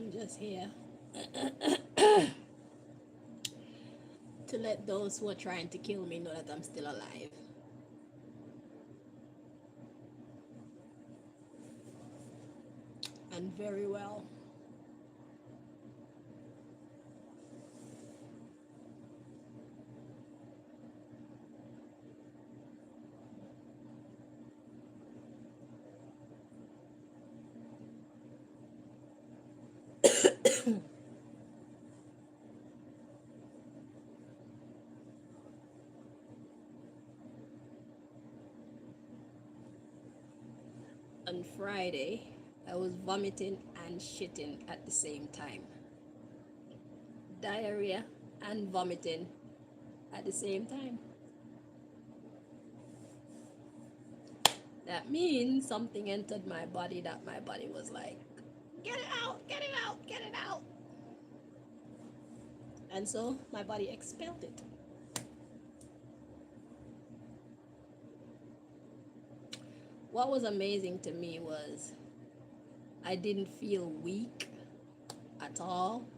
I'm just here to let those who are trying to kill me know that I'm still alive. And very well. On Friday, I was vomiting and shitting at the same time. Diarrhea and vomiting at the same time. That means something entered my body that my body was like, get it out, get it out, get it out. And so my body expelled it. What was amazing to me was I didn't feel weak at all.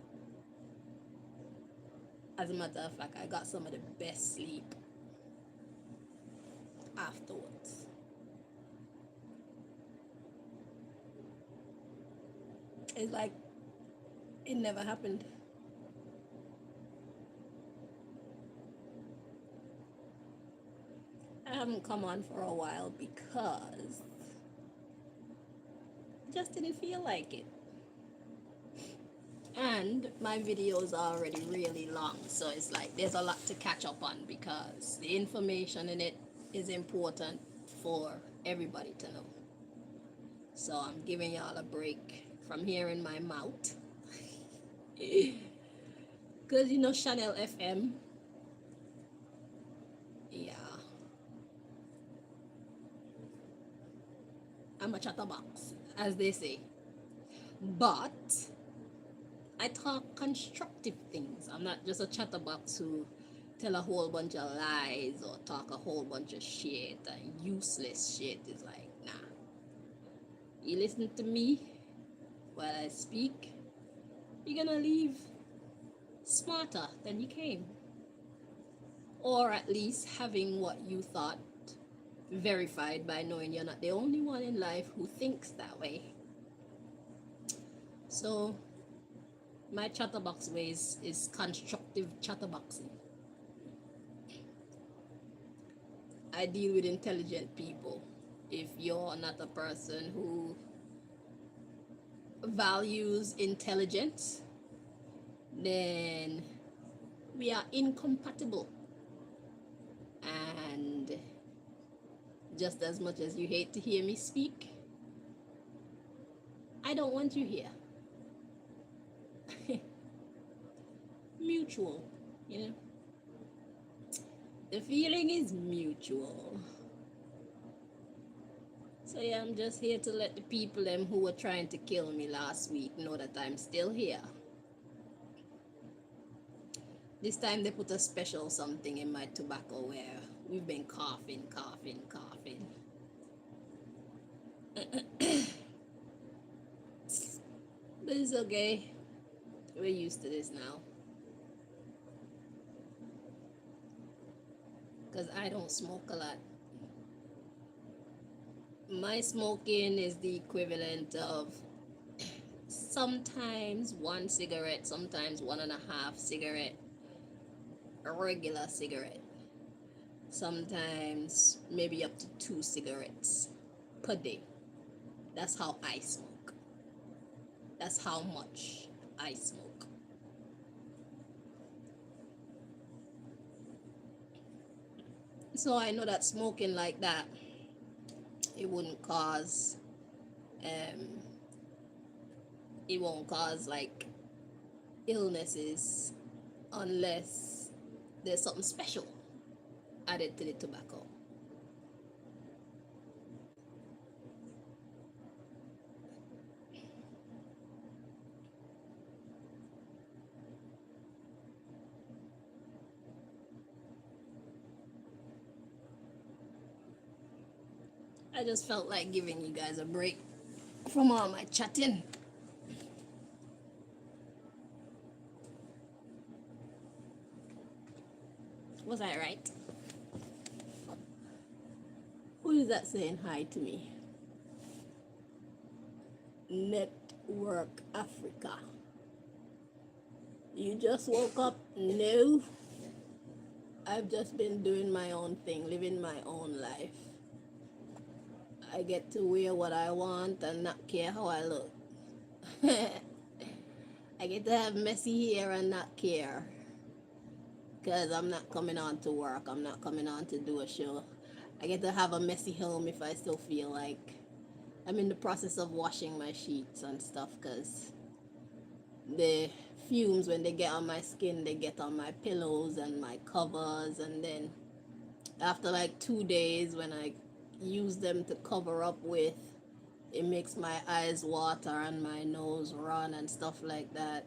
As a matter of fact, I got some of the best sleep afterwards. It's like it never happened. I haven't come on for a while because I just didn't feel like it. And my videos are already really long, so it's like there's a lot to catch up on because the information in it is important for everybody to know. So I'm giving y'all a break from hearing my mouth. Because you know Chanel FM? Yeah. I'm a chatterbox, as they say. But I talk constructive things. I'm not just a chatterbox who tell a whole bunch of lies or talk a whole bunch of shit and useless shit. It's like, nah. You listen to me while I speak, you're gonna leave smarter than you came. Or at least having what you thought verified by knowing you're not the only one in life who thinks that way. So my chatterbox ways is constructive chatterboxing. I deal with intelligent people. If you're not a person who values intelligence, then we are incompatible. And just as much as you hate to hear me speak, I don't want you here. Mutual, you know. The feeling is mutual. So yeah, I'm just here to let the people them who were trying to kill me last week know that I'm still here. This time they put a special something in my tobacco where we've been coughing. But it's okay. We're used to this now. Because I don't smoke a lot. My smoking is the equivalent of sometimes one cigarette, sometimes 1.5 cigarette, a regular cigarette. Sometimes maybe up to 2 cigarettes per day. That's how I smoke. That's how much I smoke. So I know that smoking like that, it wouldn't cause, it won't cause like illnesses unless there's something special added to the tobacco. I just felt like giving you guys a break from all my chatting. Was I right? Who is that saying hi to me? Network Africa. You just woke up? No. I've just been doing my own thing, living my own life. I get to wear what I want and not care how I look. I get to have messy hair and not care. Because I'm not coming on to work. I'm not coming on to do a show. I get to have a messy home if I still feel like. I'm in the process of washing my sheets and stuff because the fumes, when they get on my skin, they get on my pillows and my covers. And then after like 2 days, when I use them to cover up with, it makes my eyes water and my nose run and stuff like that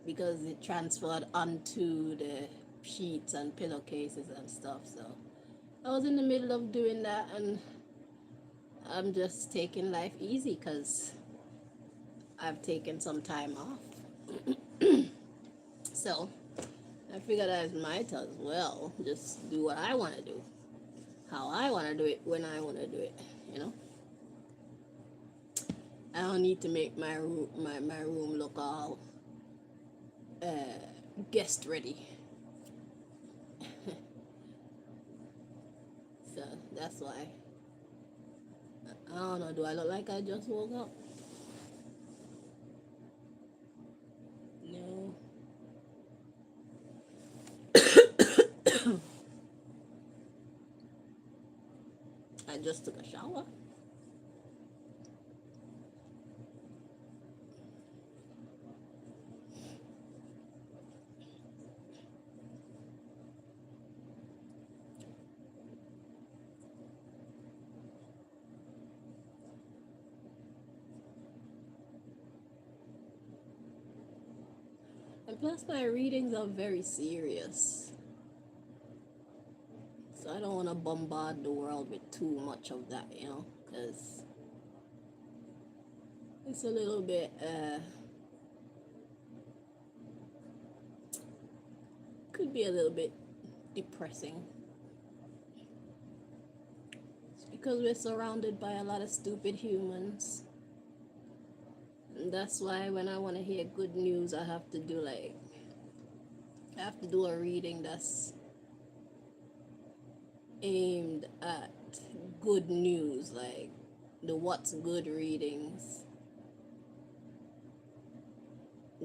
because it transferred onto the sheets and pillowcases and stuff. So I was in the middle of doing that, and I'm just taking life easy because I've taken some time off. So I figured I might as well just do what I want to do, how I want to do it, when I want to do it, you know? I don't need to make my room look all guest ready. So that's why. I don't know, do I look like I just woke up? No. I just took a shower. And plus, my readings are very serious. So I don't want to bombard the world with too much of that, you know, because it's a little bit, could be a little bit depressing. It's because we're surrounded by a lot of stupid humans. And that's why when I want to hear good news, I have to do a reading that's aimed at good news, like the what's good readings,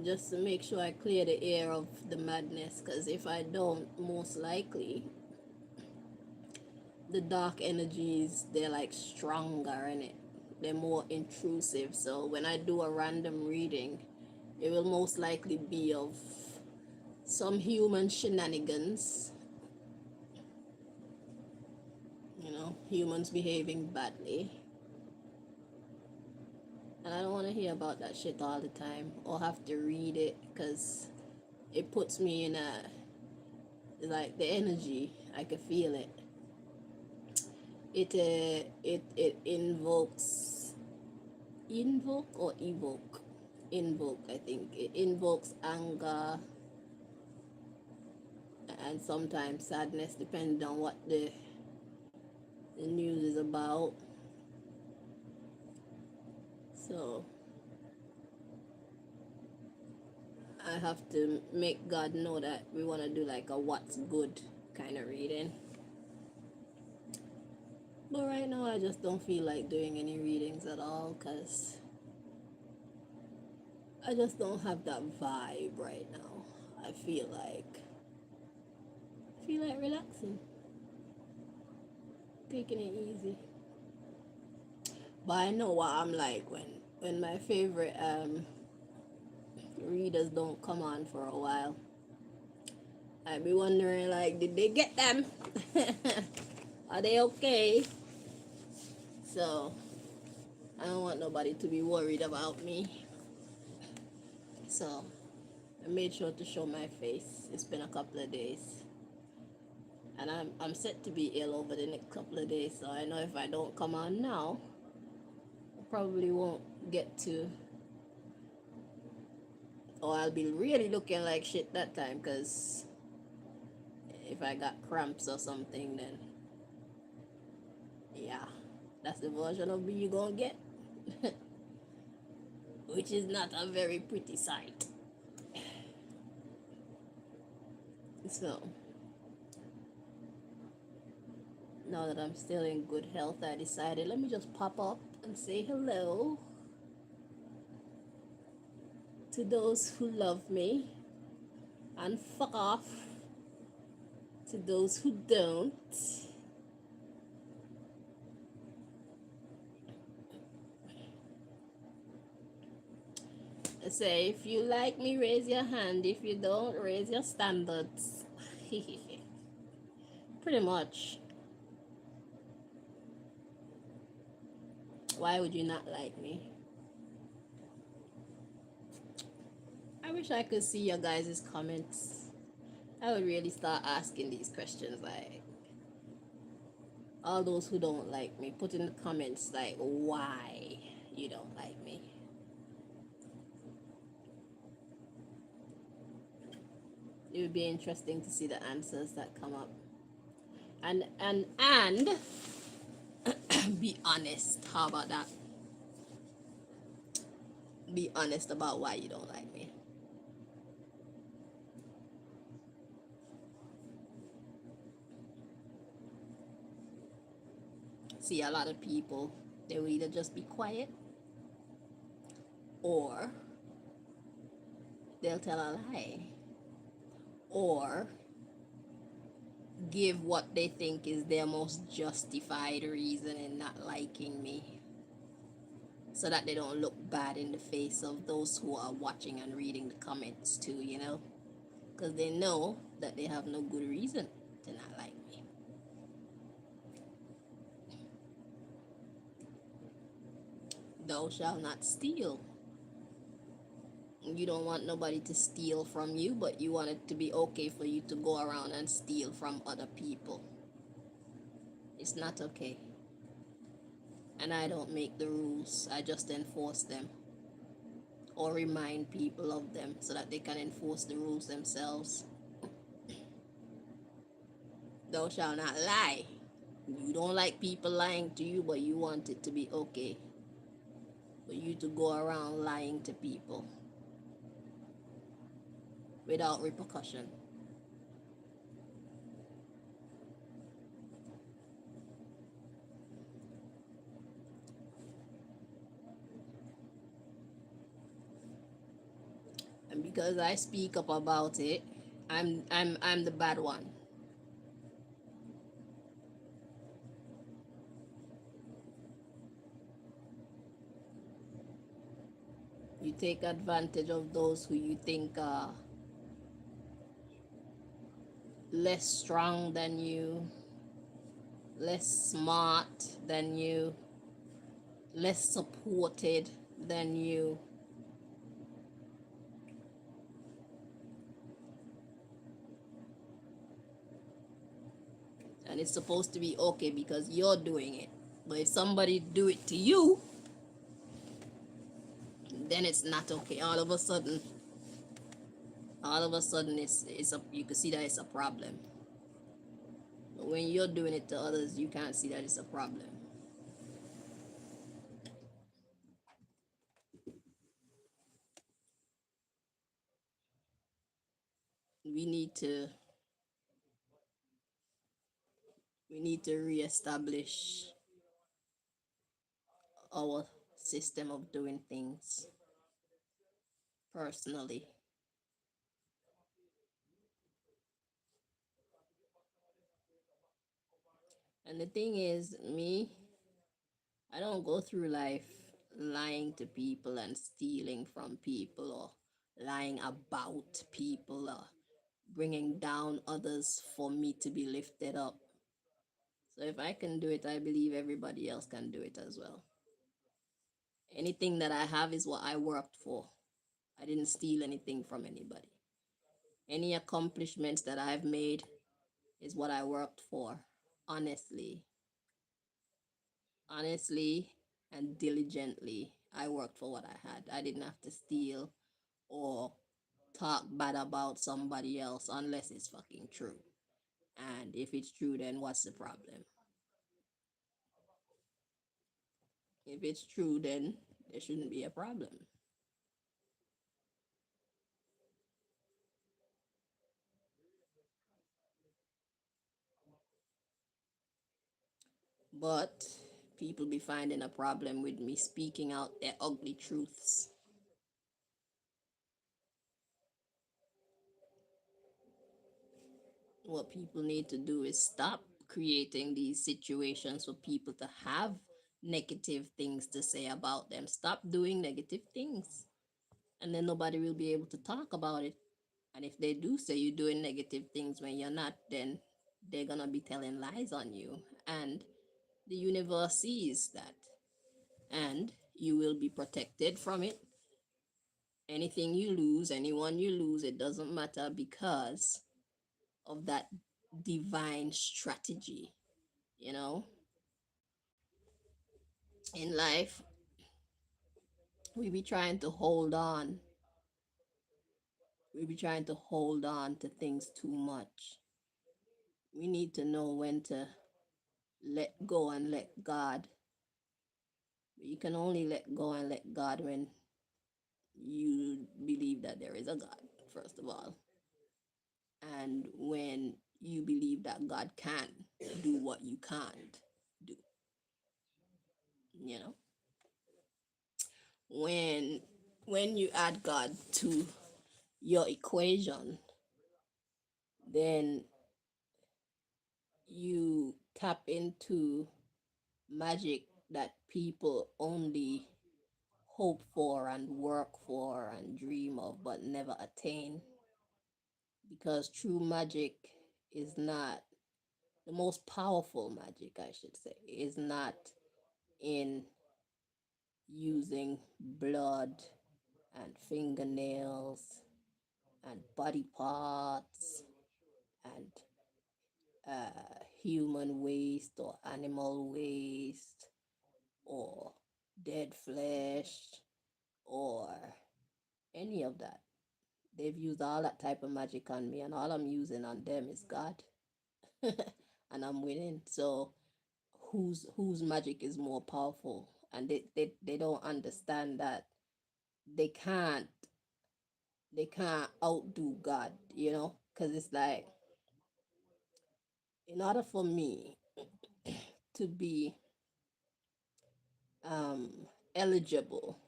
just to make sure I clear the air of the madness, because if I don't, most likely the dark energies, they're like stronger in it, they're more intrusive. So when I do a random reading, it will most likely be of some human shenanigans, you know, humans behaving badly. And I don't want to hear about that shit all the time or have to read it, because it puts me in a, like, the energy, I can feel it. It invokes, invoke, I think it invokes anger and sometimes sadness, depending on what the news is about. So I have to make God know that we want to do like a what's good kind of reading. But right now I just don't feel like doing any readings at all, because I just don't have that vibe right now. I feel like relaxing, taking it easy. But I know what I'm like when my favorite readers don't come on for a while. I be wondering, like, did they get them? Are they okay? So I don't want nobody to be worried about me. So I made sure to show my face. It's been a couple of days, and I'm set to be ill over the next couple of days. So I know if I don't come on now, I probably won't get to, or I'll be really looking like shit that time, because If I got cramps or something, then yeah, that's the version of me you gonna get, which is not a very pretty sight. So now that I'm still in good health, I decided let me just pop up and say hello to those who love me and fuck off to those who don't. I say, if you like me, raise your hand. If you don't, raise your standards. Pretty much. Why would you not like me? I wish I could see your guys' comments. I would really start asking these questions, like all those who don't like me, put in the comments like why you don't like me. It would be interesting to see the answers that come up. And be honest. How about that? Be honest about why you don't like me. See, a lot of people, they will either just be quiet or they'll tell a lie or give what they think is their most justified reason in not liking me so that they don't look bad in the face of those who are watching and reading the comments too, you know? Because they know that they have no good reason to not like me. Thou shalt not steal. You don't want nobody to steal from you, but you want it to be okay for you to go around and steal from other people. It's not okay. And I don't make the rules, I just enforce them or remind people of them so that they can enforce the rules themselves. Thou shalt not lie. You don't like people lying to you, but you want it to be okay for you to go around lying to people without repercussion. And because I speak up about it, I'm the bad one. You take advantage of those who you think are less strong than you, less smart than you, less supported than you. And it's supposed to be okay because you're doing it. But if somebody do it to you, then it's not okay. All of a sudden it's a, you can see that it's a problem. But when you're doing it to others, you can't see that it's a problem. We need to we need to reestablish our system of doing things personally. And the thing is, me, I don't go through life lying to people and stealing from people or lying about people or bringing down others for me to be lifted up. So if I can do it, I believe everybody else can do it as well. Anything that I have is what I worked for. I didn't steal anything from anybody. Any accomplishments that I've made is what I worked for. Honestly, honestly, and diligently, I worked for what I had. I didn't have to steal or talk bad about somebody else unless it's fucking true. And if it's true, then what's the problem? If it's true, then there shouldn't be a problem. But people be finding a problem with me speaking out their ugly truths. What people need to do is stop creating these situations for people to have negative things to say about them. Stop doing negative things. And then nobody will be able to talk about it. And if they do say you're doing negative things when you're not, then they're going to be telling lies on you. And the universe sees that. And you will be protected from it. Anything you lose, anyone you lose, it doesn't matter because of that divine strategy. You know, in life, we be trying to hold on. We be trying to hold on to things too much. We need to know when to let go and let God. You can only let go and let God when you believe that there is a God, first of all. And when you believe that God can do what you can't do, you know? When you add God to your equation, then you tap into magic that people only hope for and work for and dream of but never attain, because true magic is not the most powerful magic, I should say, is not in using blood and fingernails and body parts and human waste or animal waste or dead flesh or any of that. They've used all that type of magic on me, and all I'm using on them is God. And I'm winning. So whose magic is more powerful? And they don't understand that they can't outdo God, you know? Because it's like, in order for me to be um eligible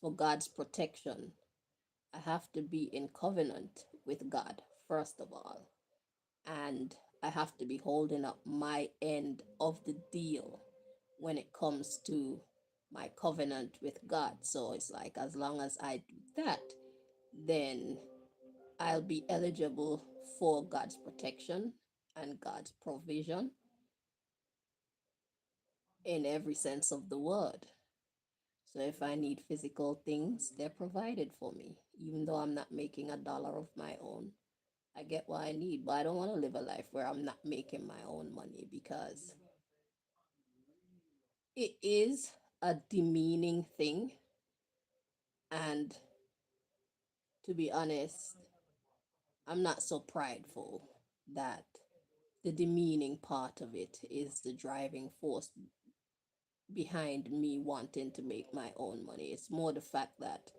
for God's protection, I have to be in covenant with God, first of all. And I have to be holding up my end of the deal when it comes to my covenant with God. So it's like, as long as I do that, then I'll be eligible for God's protection and God's provision in every sense of the word. So if I need physical things, they're provided for me, even though I'm not making a dollar of my own. I get what I need, but I don't want to live a life where I'm not making my own money, because it is a demeaning thing. And to be honest, I'm not so prideful that the demeaning part of it is the driving force behind me wanting to make my own money. It's more the fact that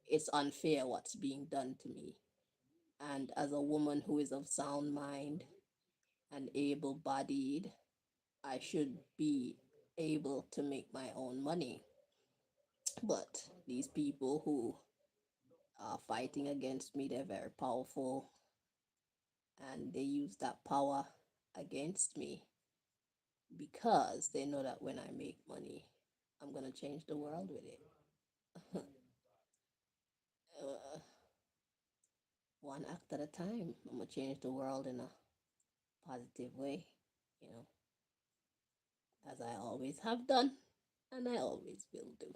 it's unfair what's being done to me. And as a woman who is of sound mind and able bodied, I should be able to make my own money. But these people who are fighting against me, they're very powerful, and they use that power against me because they know that when I make money, I'm going to change the world with it. uh, One act at a time. I'm going to change the world in a positive way, you know, as I always have done and I always will do.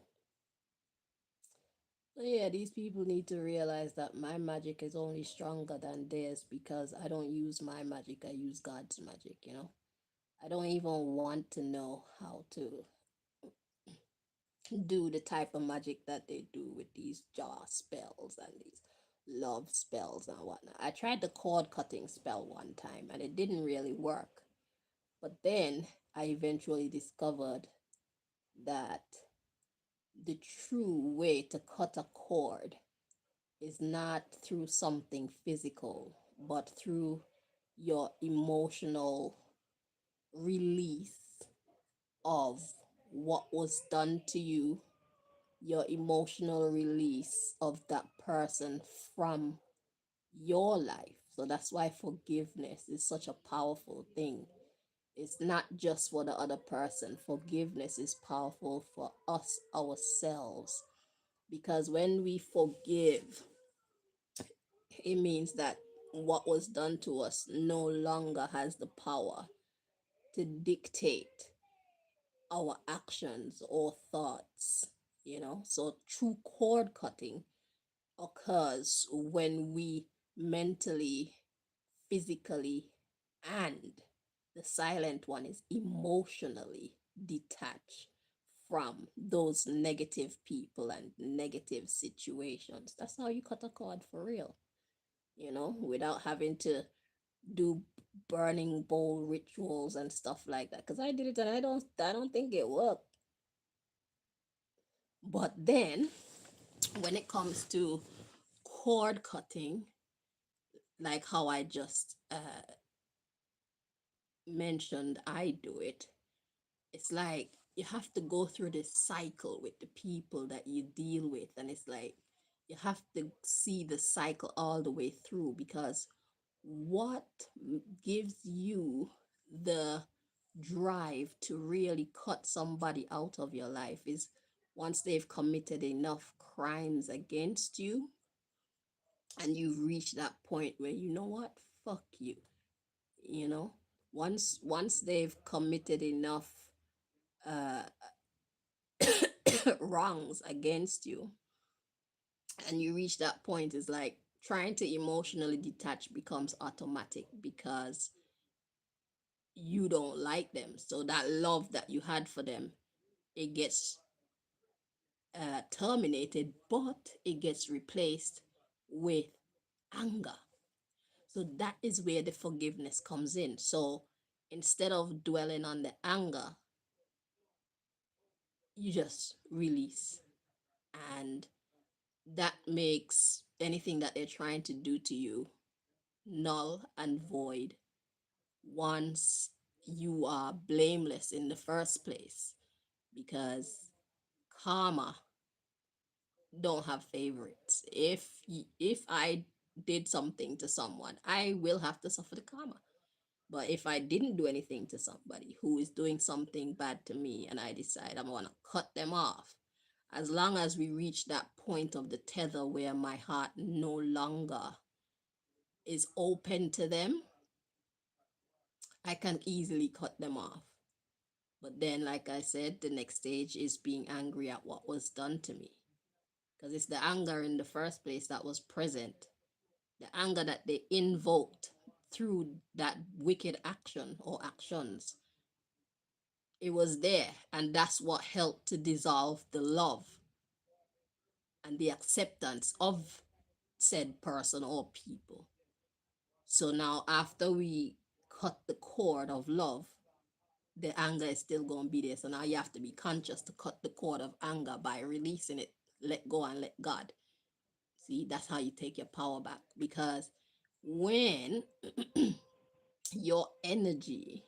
So yeah, these people need to realize that my magic is only stronger than theirs, because I don't use my magic, I use God's magic, you know. I don't even want to know how to do the type of magic that they do with these jar spells and these love spells and whatnot. I tried the cord cutting spell one time and it didn't really work. But then I eventually discovered that the true way to cut a cord is not through something physical, but through your emotional release of what was done to you, your emotional release of that person from your life. So that's why forgiveness is such a powerful thing. It's not just for the other person. Forgiveness is powerful for us ourselves. Because when we forgive, it means that what was done to us no longer has the power to dictate our actions or thoughts, you know. So true cord cutting occurs when we mentally, physically, and the silent one is emotionally detached from those negative people and negative situations. That's how you cut a cord for real, you know, without having to do burning bowl rituals and stuff like that. Because I did it and I don't think it worked. But then when it comes to cord cutting, like how I just mentioned I do it, it's like you have to go through this cycle with the people that you deal with. And it's like you have to see the cycle all the way through, because what gives you the drive to really cut somebody out of your life is once they've committed enough crimes against you and you've reached that point where, you know what, fuck you, you know, once they've committed enough uh wrongs against you and you reach that point, is like trying to emotionally detach becomes automatic because you don't like them. So that love that you had for them, it gets terminated, but it gets replaced with anger. So that is where the forgiveness comes in. So instead of dwelling on the anger, you just release. And that makes anything that they're trying to do to you null and void once you are blameless in the first place, because karma don't have favorites. If I did something to someone, I will have to suffer the karma. But if I didn't do anything to somebody who is doing something bad to me and I decide I'm going to cut them off, as long as we reach that point of the tether where my heart no longer is open to them, I can easily cut them off. But then, like I said, the next stage is being angry at what was done to me. Because it's the anger in the first place that was present, the anger that they invoked through that wicked action or actions. It was there, and that's what helped to dissolve the love and the acceptance of said person or people. So now, after we cut the cord of love, the anger is still going to be there. So now you have to be conscious to cut the cord of anger by releasing it, let go and let God. See, that's how you take your power back. Because when your energy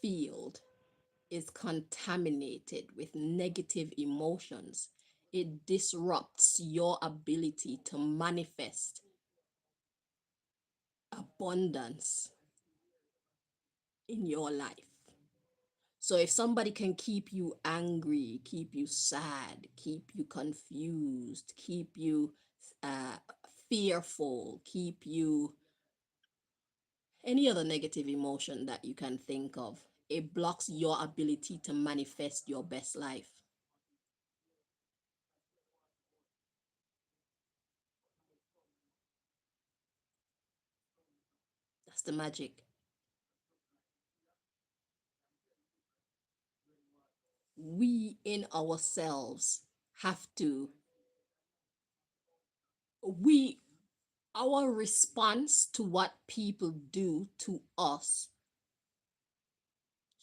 field is contaminated with negative emotions, it disrupts your ability to manifest abundance in your life. So if somebody can keep you angry, keep you sad, keep you confused, keep you uh, fearful, keep you any other negative emotion that you can think of, it blocks your ability to manifest your best life. That's the magic. We in ourselves have to, we Our response to what people do to us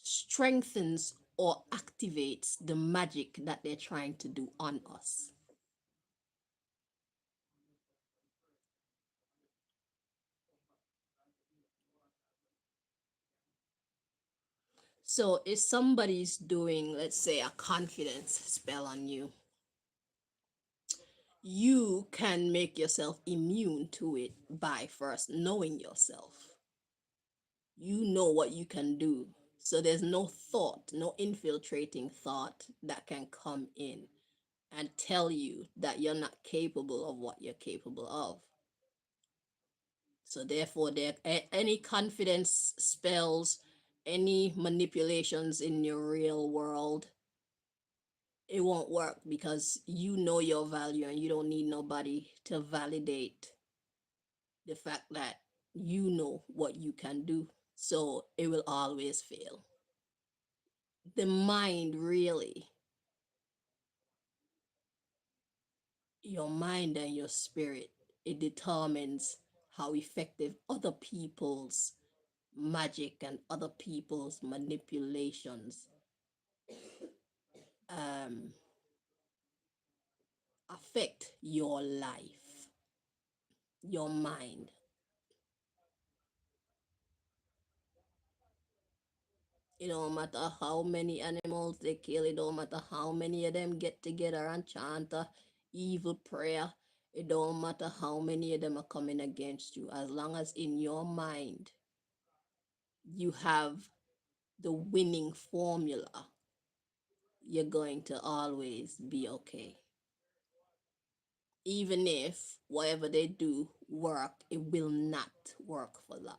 strengthens or activates the magic that they're trying to do on us. So if somebody's doing, let's say, a confidence spell on you, you can make yourself immune to it by first knowing yourself. You know what you can do. So there's no thought, no infiltrating thought that can come in and tell you that you're not capable of what you're capable of. So therefore, there any confidence spells, any manipulations in your real world, it won't work because you know your value and you don't need nobody to validate the fact that you know what you can do. So it will always fail. The mind really, your mind and your spirit, it determines how effective other people's magic and other people's manipulations um, affect your life, your mind. It don't matter how many animals they kill, it don't matter how many of them get together and chant a evil prayer. It don't matter how many of them are coming against you. As long as in your mind you have the winning formula, you're going to always be okay. Even if whatever they do work, it will not work for long.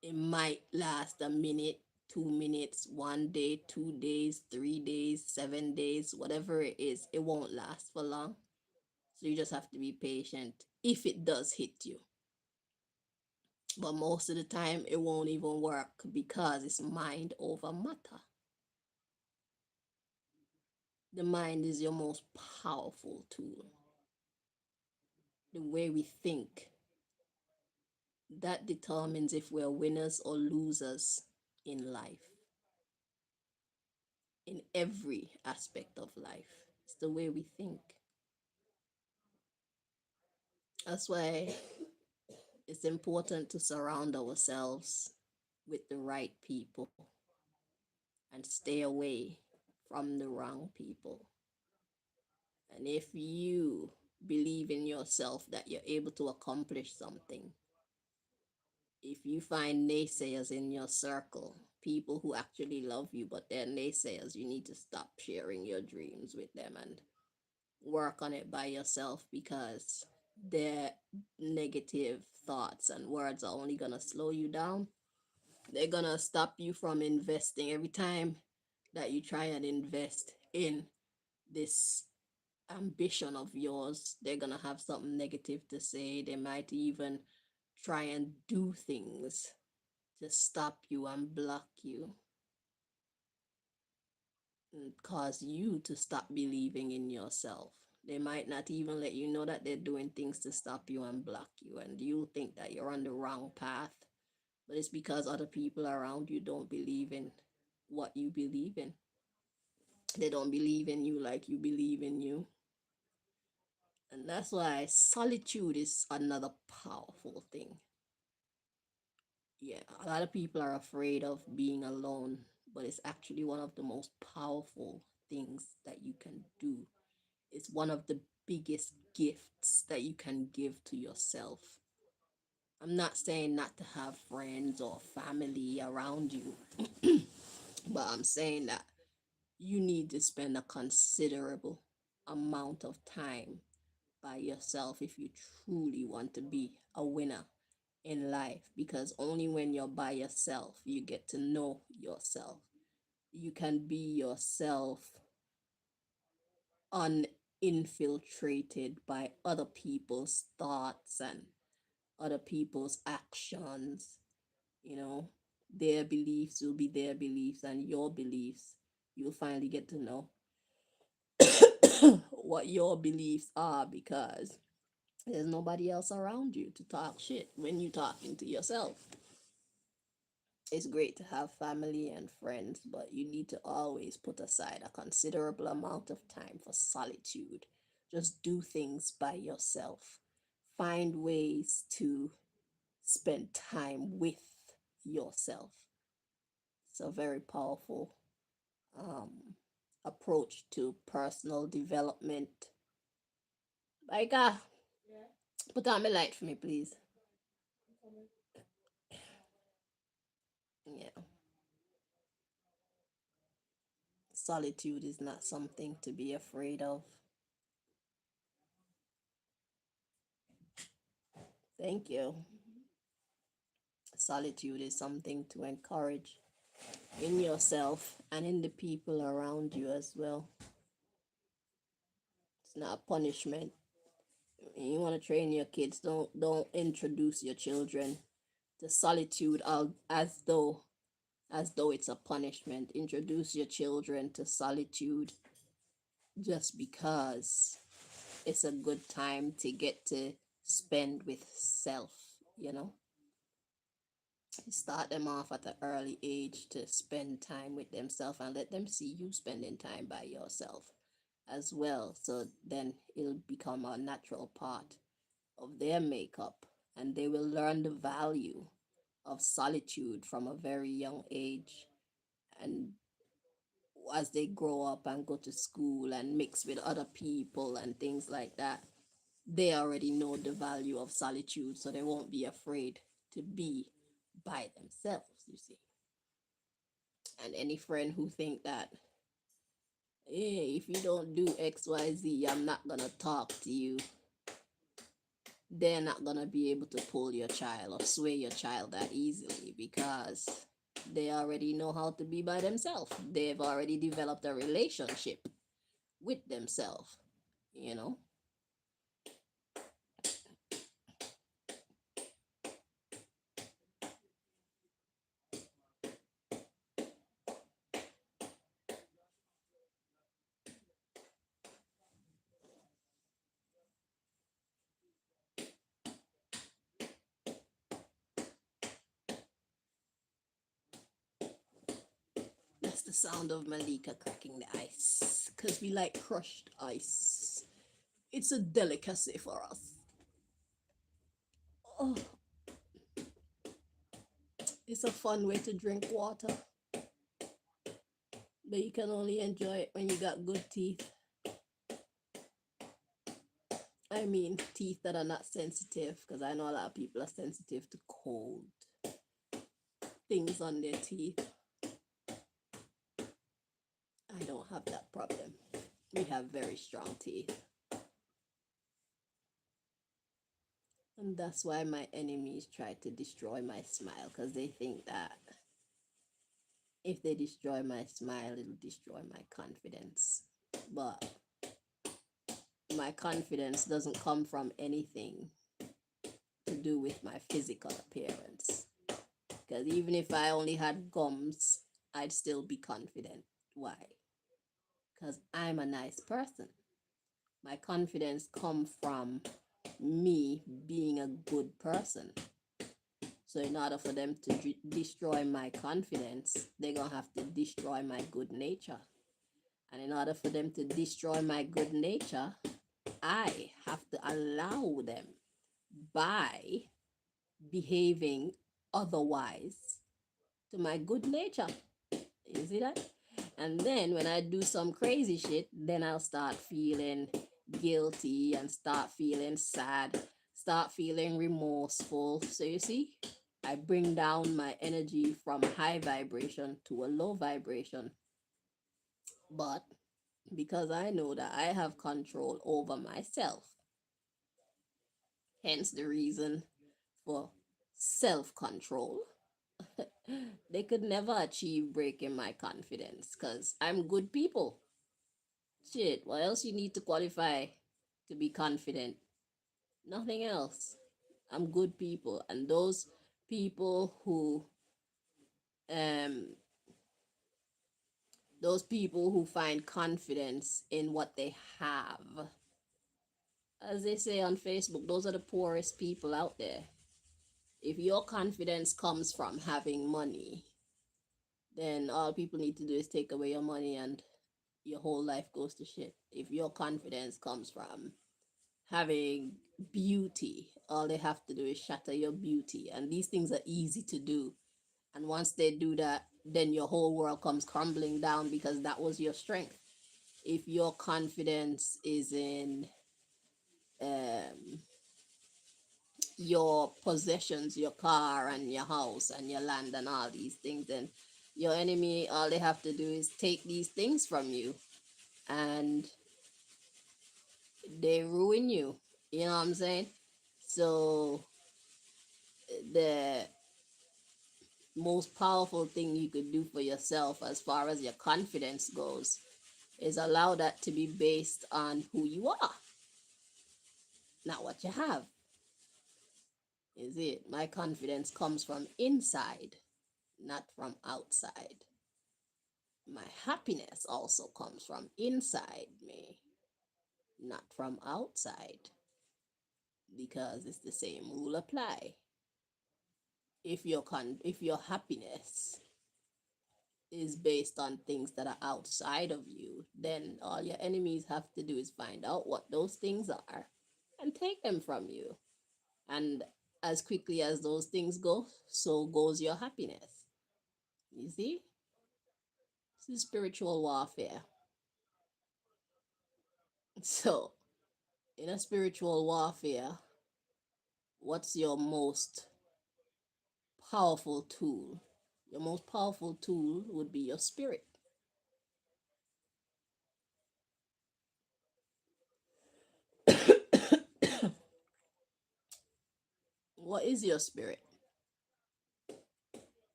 It might last a minute, 2 minutes, 1 day, 2 days, 3 days, 7 days, whatever it is, it won't last for long. So you just have to be patient if it does hit you. But most of the time, it won't even work because it's mind over matter. The mind is your most powerful tool. The way we think, that determines if we're winners or losers in life, in every aspect of life. It's the way we think. That's why it's important to surround ourselves with the right people and stay away from the wrong people. And if you believe in yourself that you're able to accomplish something, if you find naysayers in your circle, people who actually love you but they're naysayers, you need to stop sharing your dreams with them and work on it by yourself because their negative thoughts and words are only going to slow you down. They're going to stop you from investing. Every time that you try and invest in this ambition of yours, they're going to have something negative to say. They might even try and do things to stop you and block you and cause you to stop believing in yourself. They might not even let you know that they're doing things to stop you and block you, and you think that you're on the wrong path, but it's because other people around you don't believe in what you believe in. They don't believe in you like you believe in you. And that's why solitude is another powerful thing. Yeah, a lot of people are afraid of being alone, but it's actually one of the most powerful things that you can do. It's one of the biggest gifts that you can give to yourself. I'm not saying not to have friends or family around you, but I'm saying that you need to spend a considerable amount of time by yourself if you truly want to be a winner in life, because only when you're by yourself you get to know yourself. You can be yourself uninfiltrated by other people's thoughts and other people's actions. You know, their beliefs will be their beliefs, and your beliefs, you'll finally get to know what your beliefs are, because There's nobody else around you to talk shit when you're talking to yourself. It's great to have family and friends, but you need to always put aside a considerable amount of time for solitude. Just do things by yourself. Find ways to spend time with yourself. It's a very powerful um, approach to personal development. Like, put on my light for me, please. Yeah, solitude is not something to be afraid of. Thank you. Solitude is something to encourage in yourself and in the people around you as well. It's not a punishment. You want to train your kids, don't introduce your children to solitude as though it's a punishment. Introduce your children to solitude just because it's a good time to get to spend with self, you know? Start them off at an early age to spend time with themselves and let them see you spending time by yourself as well. So then it'll become a natural part of their makeup and they will learn the value of solitude from a very young age. And as they grow up and go to school and mix with other people and things like that, they already know the value of solitude, so they won't be afraid to be by themselves, you see. And any friend who think that, hey, if you don't do XYZ, I'm not gonna talk to you, they're not gonna be able to pull your child or sway your child that easily because they already know how to be by themselves. They've already developed a relationship with themselves, you know. That's the sound of Malika cracking the ice because we like crushed ice. It's a delicacy for us. Oh, it's a fun way to drink water, but you can only enjoy it when you got good teeth. I mean, teeth that are not sensitive, because I know a lot of people are sensitive to cold things on their teeth. I don't have that problem. We have very strong teeth. And that's why my enemies try to destroy my smile, because they think that if they destroy my smile, it'll destroy my confidence. But my confidence doesn't come from anything to do with my physical appearance. Because even if I only had gums, I'd still be confident. Why? Because I'm a nice person. My confidence comes from me being a good person. So in order for them to destroy my confidence, they're going to have to destroy my good nature. And in order for them to destroy my good nature, I have to allow them by behaving otherwise to my good nature. You see that? And then when I do some crazy shit, then I'll start feeling guilty and start feeling sad, start feeling remorseful. So you see, I bring down my energy from high vibration to a low vibration. But because I know that I have control over myself, hence the reason for self control. They could never achieve breaking my confidence because I'm good people. Shit, what else you need to qualify to be confident? Nothing else. I'm good people, and um those people who find confidence in what they have As they say on Facebook, those are the poorest people out there. If your confidence comes from having money, then all people need to do is take away your money and your whole life goes to shit. If your confidence comes from having beauty, all they have to do is shatter your beauty. And these things are easy to do. And once they do that, then your whole world comes crumbling down because that was your strength. If your confidence is in um, your possessions, your car and your house and your land and all these things, then your enemy, all they have to do is take these things from you and they ruin you. You know what I'm saying? So the most powerful thing you could do for yourself as far as your confidence goes is allow that to be based on who you are, not what you have. Is it? My confidence comes from inside, not from outside. My happiness also comes from inside me, not from outside, because it's the same rule apply. If your happiness is based on things that are outside of you, then all your enemies have to do is find out what those things are and take them from you. And as quickly as those things go, so goes your happiness. You see? This is spiritual warfare. So, in a spiritual warfare, what's your most powerful tool? Your most powerful tool would be your spirit. What is your spirit?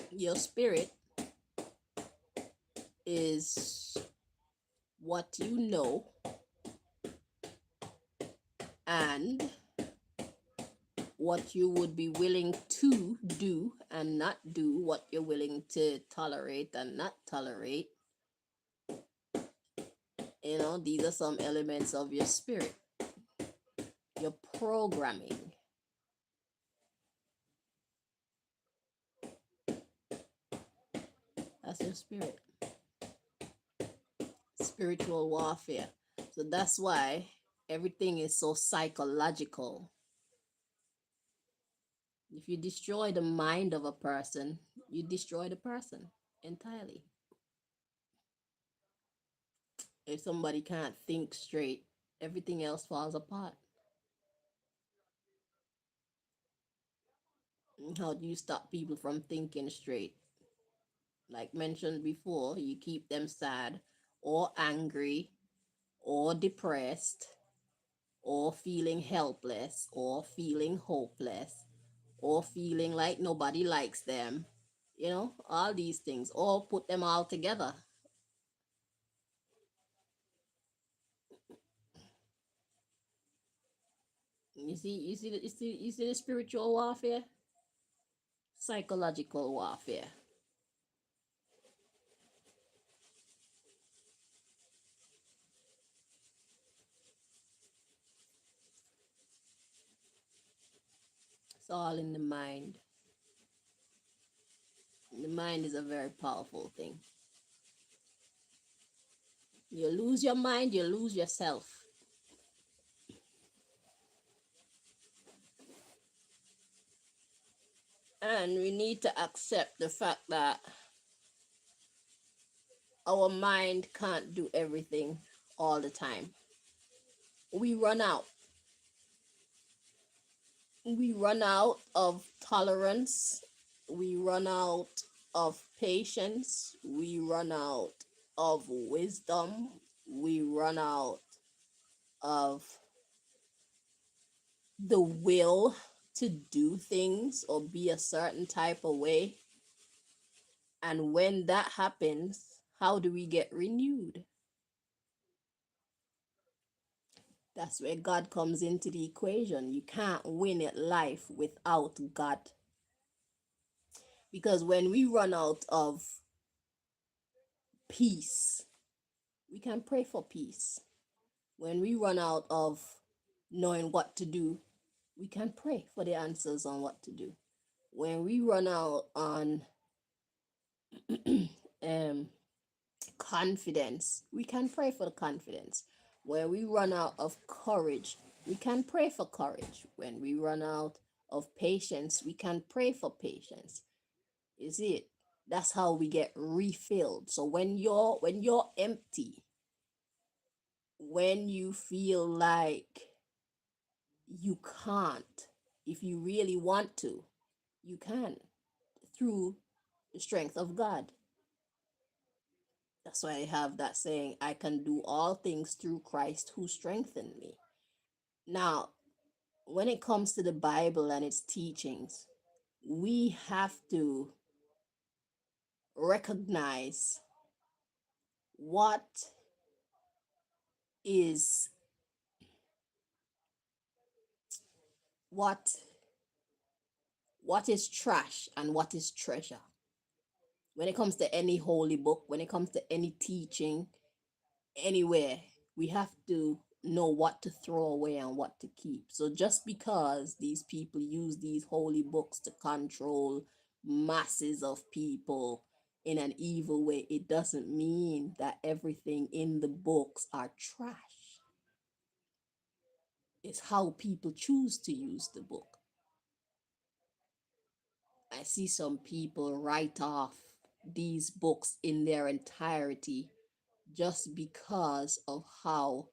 Your spirit is what you know and what you would be willing to do and not do, what you're willing to tolerate and not tolerate. You know, these are some elements of your spirit, your programming. That's your spirit. Spiritual warfare. So that's why everything is so psychological. If you destroy the mind of a person, you destroy the person entirely. If somebody can't think straight, everything else falls apart. How do you stop people from thinking straight? Like mentioned before, you keep them sad or angry or depressed or feeling helpless or feeling hopeless or feeling like nobody likes them. You know, all these things, or put them all together. You see the spiritual warfare, psychological warfare. It's all in the mind. The mind is a very powerful thing. You lose your mind, you lose yourself. And we need to accept the fact that our mind can't do everything all the time. We run out. We run out of tolerance. We run out of patience. We run out of wisdom. We run out of the will to do things or be a certain type of way. And when that happens, how do we get renewed? That's where God comes into the equation. You can't win at life without God. Because when we run out of peace, we can pray for peace. When we run out of knowing what to do, we can pray for the answers on what to do. When we run out on um, confidence, we can pray for the confidence. When we run out of courage, we can pray for courage. When we run out of patience, we can pray for patience. You see it? That's how we get refilled. So when you're empty, when you feel like you can't, if you really want to, you can through the strength of God. That's why I have that saying, I can do all things through Christ who strengthened me. Now, when it comes to the Bible and its teachings, we have to recognize what is what what is trash and what is treasure. When it comes to any holy book, when it comes to any teaching, anywhere, we have to know what to throw away and what to keep. So just because these people use these holy books to control masses of people in an evil way, it doesn't mean that everything in the books are trash. It's how people choose to use the book. I see some people write off these books in their entirety just because of how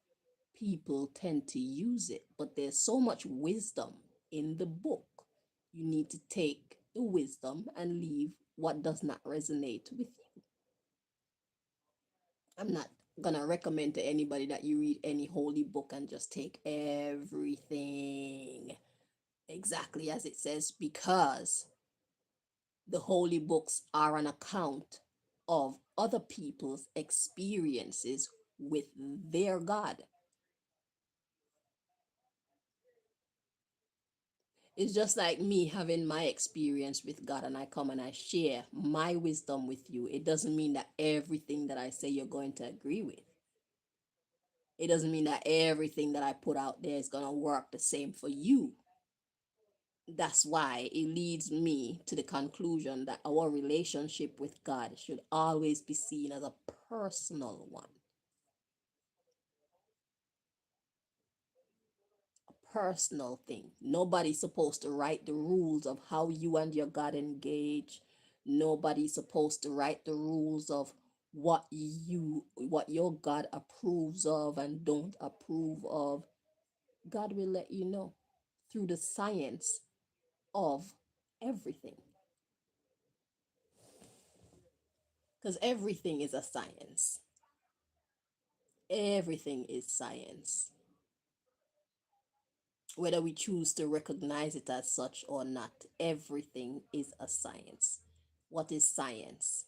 people tend to use it. But there's so much wisdom in the book. You need to take the wisdom and leave what does not resonate with you. I'm not gonna recommend to anybody that you read any holy book and just take everything exactly as it says, because the holy books are an account of other people's experiences with their God. It's just like me having my experience with God, and I come and I share my wisdom with you. It doesn't mean that everything that I say you're going to agree with. It doesn't mean that everything that I put out there is going to work the same for you. That's why it leads me to the conclusion that our relationship with God should always be seen as a personal one. Personal thing. Nobody's supposed to write the rules of how you and your God engage. Nobody's supposed to write the rules of what your God approves of and don't approve of. God will let you know through the science of everything. Because everything is a science. Everything is science. Whether we choose to recognize it as such or not, everything is a science. What is science?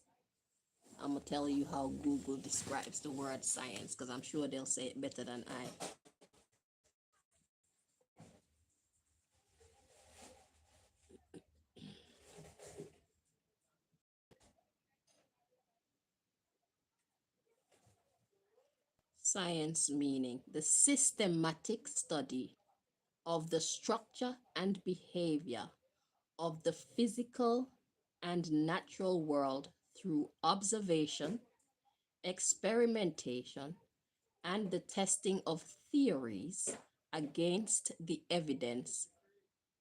I'm gonna tell you how Google describes the word science, because I'm sure they'll say it better than I. Science meaning the systematic study of the structure and behavior of the physical and natural world through observation, experimentation, and the testing of theories against the evidence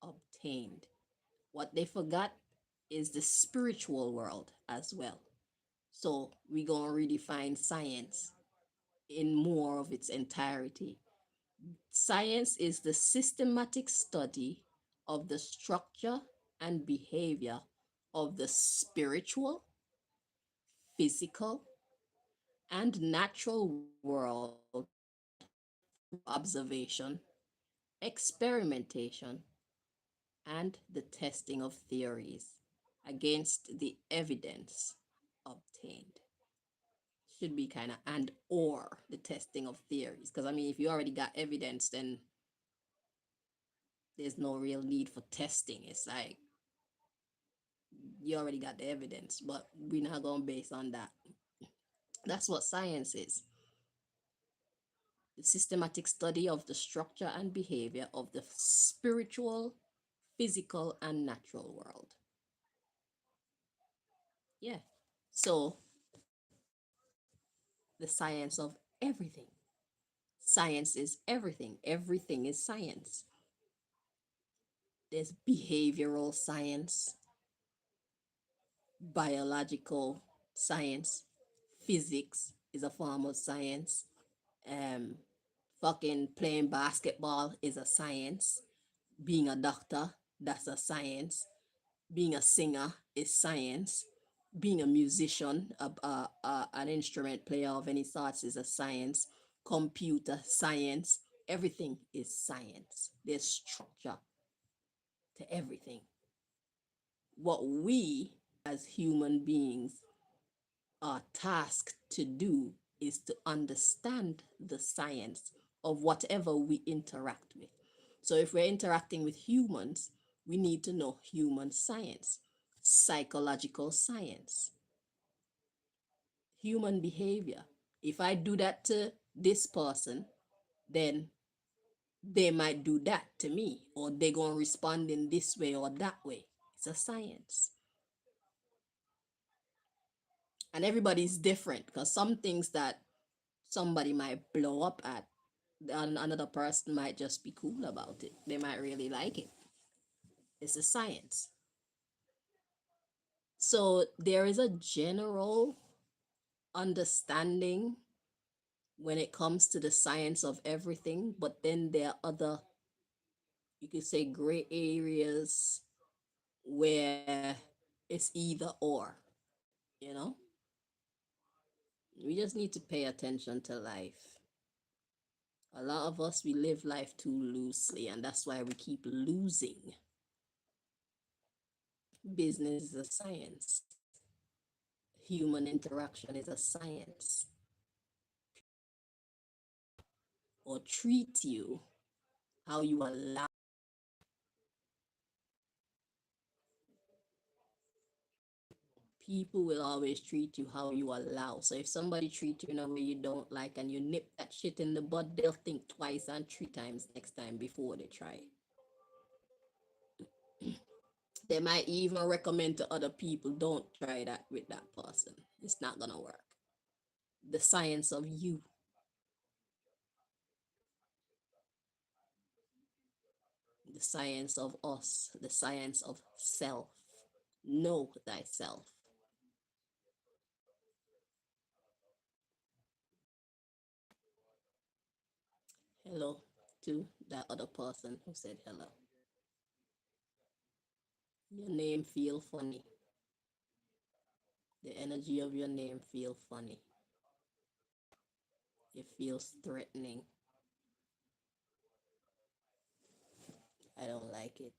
obtained. What they forgot is the spiritual world as well. So we're going to redefine science in more of its entirety. Science is the systematic study of the structure and behavior of the spiritual, physical, and natural world through observation, experimentation, and the testing of theories against the evidence obtained. Should be kind of and or the testing of theories, because I mean, if you already got evidence, then there's no real need for testing. It's like you already got the evidence, but we're not going to base on that. That's what science is. The systematic study of the structure and behavior of the spiritual, physical, and natural world. Yeah. So, the science of everything. Science is everything. Everything is science. There's behavioral science, biological science, physics is a form of science. Um, Fucking playing basketball is a science. Being a doctor, that's a science. Being a singer is science. Being a musician, an instrument player of any sorts is a science. Computer science, everything is science. There's structure to everything. What we as human beings are tasked to do is to understand the science of whatever we interact with. So if we're interacting with humans, we need to know human science, psychological science, human behavior. If I do that to this person, then they might do that to me, or they're going to respond in this way or that way. It's a science. And everybody's different because some things that somebody might blow up at, and another person might just be cool about it. They might really like it. It's a science. So there is a general understanding when it comes to the science of everything, but then there are other, you could say, gray areas where it's either or, you know? We just need to pay attention to life. A lot of us, we live life too loosely, and that's why we keep losing. Business is a science. Human interaction is a science. Or treat you how you allow. People will always treat you how you allow. So if somebody treats you in a way you don't like and you nip that shit in the bud, they'll think twice and three times next time before they try. They might even recommend to other people, don't try that with that person. It's not gonna work. The science of you, the science of us, the science of self. Know thyself. Hello to that other person who said hello. Your name feel funny. The energy of your name feel funny. It feels threatening. I don't like it.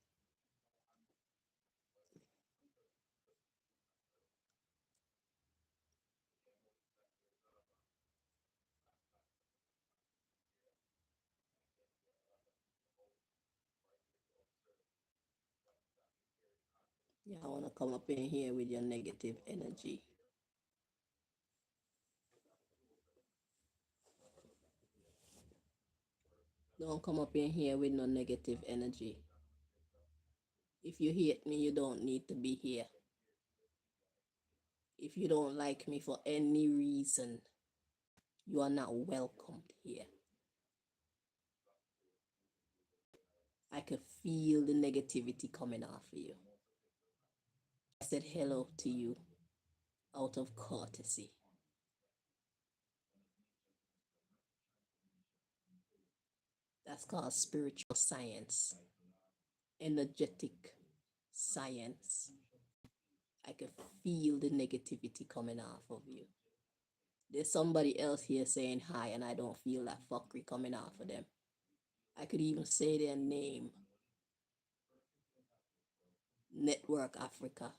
Yeah, I want to come up in here with your negative energy. Don't come up in here with no negative energy. If you hate me, you don't need to be here. If you don't like me for any reason, you are not welcomed here. I could feel the negativity coming off of you. I said hello to you out of courtesy. That's called spiritual science, energetic science. I can feel the negativity coming off of you. There's somebody else here saying hi, and I don't feel that fuckery coming off of them. I could even say their name. Network Africa.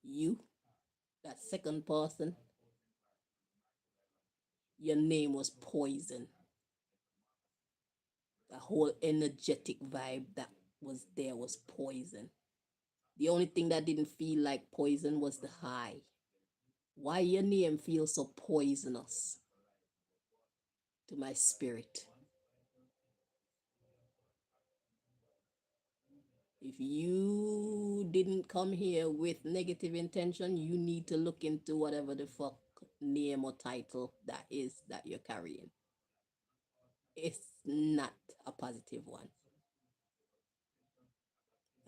You, that second person, your name was poison. The whole energetic vibe that was there was poison. The only thing that didn't feel like poison was the high. Why your name feels so poisonous to my spirit. If you didn't come here with negative intention, you need to look into whatever the fuck name or title that is that you're carrying. It's not a positive one.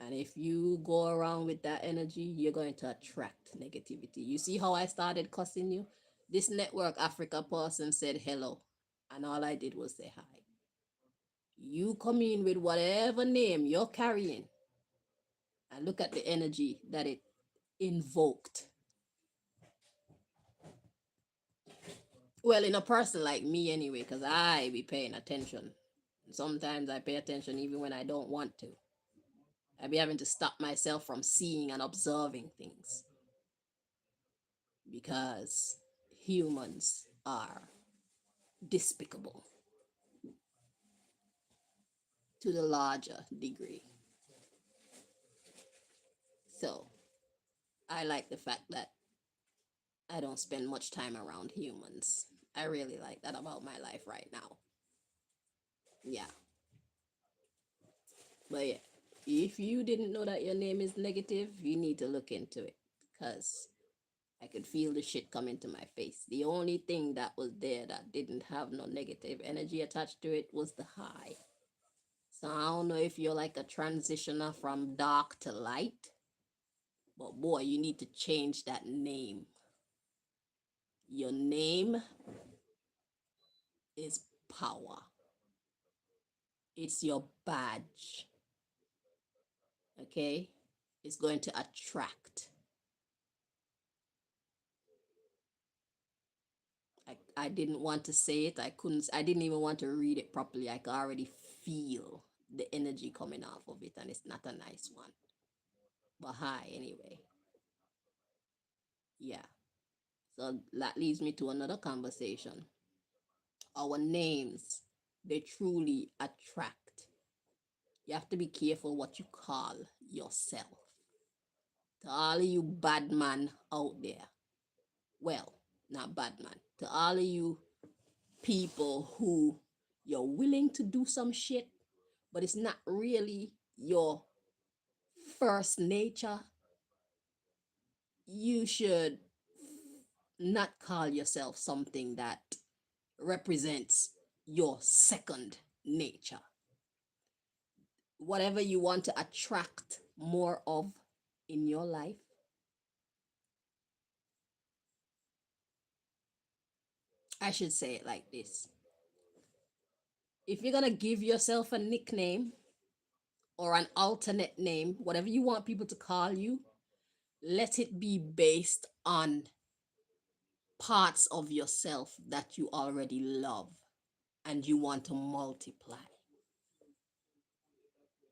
And if you go around with that energy, you're going to attract negativity. You see how I started cussing you? This network Africa person said hello, and all I did was say hi. You come in with whatever name you're carrying, and look at the energy that it invoked. Well, in a person like me anyway, because I be paying attention. Sometimes I pay attention even when I don't want to. I be having to stop myself from seeing and observing things because humans are despicable to the larger degree. So I like the fact that I don't spend much time around humans. I really like that about my life right now. Yeah. But yeah, if you didn't know that your name is negative, you need to look into it because I could feel the shit coming to my face. The only thing that was there that didn't have no negative energy attached to it was the high. So I don't know if you're like a transitioner from dark to light, but boy, you need to change that name. Your name is power. It's your badge. Okay? It's going to attract. I didn't want to say it. I didn't even want to read it properly. I could already feel the energy coming off of it, and it's not a nice one. But hi, anyway. Yeah. So that leads me to another conversation. Our names, they truly attract. You have to be careful what you call yourself. To all of you bad man out there, well, not bad man, to all of you people who you're willing to do some shit, but it's not really your first nature, you should not call yourself something that represents your second nature. Whatever you want to attract more of in your life, I should say it like this. If you're going to give yourself a nickname or an alternate name, whatever you want people to call you, let it be based on parts of yourself that you already love and you want to multiply.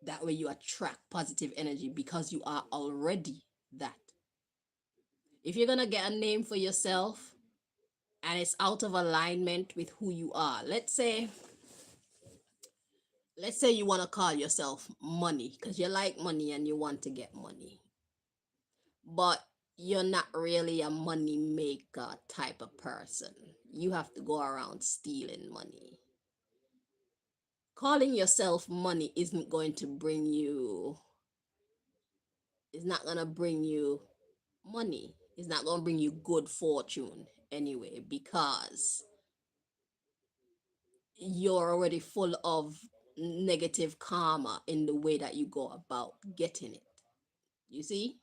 That way you attract positive energy because you are already that. If you're going to get a name for yourself and it's out of alignment with who you are, let's say you want to call yourself money because you like money and you want to get money, but you're not really a money maker type of person. You have to go around stealing money. Calling yourself money isn't going to bring you, it's not going to bring you money. It's not going to bring you good fortune anyway because you're already full of negative karma in the way that you go about getting it. You see?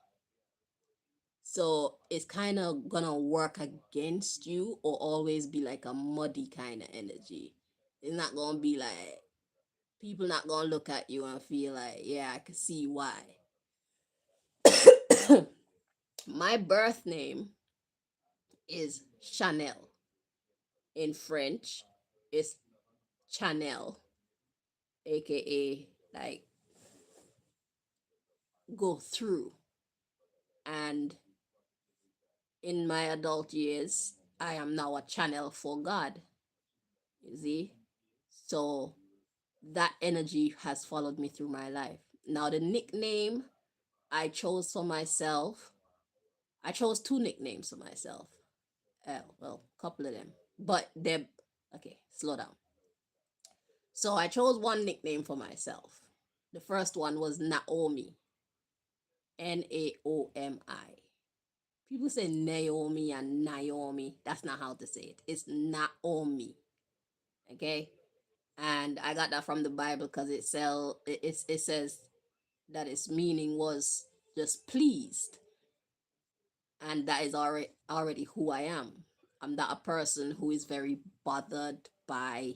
So it's kind of gonna work against you or always be like a muddy kind of energy. It's not gonna be like, people not gonna look at you and feel like, yeah, I can see why. My birth name is Chanel. In French, it's Chanel, aka like go through. And in my adult years, I am now a channel for God. You see? So that energy has followed me through my life. Now, the nickname I chose for myself, I chose two nicknames for myself. Well, a couple of them, but they're Okay, slow down. So I chose one nickname for myself. The first one was Naomi, Naomi. People say Naomi and Naomi. That's not how to say it. It's Naomi. Okay, and I got that from the Bible because it says that its meaning was just pleased, and that is already who I am. I'm not a person who is very bothered by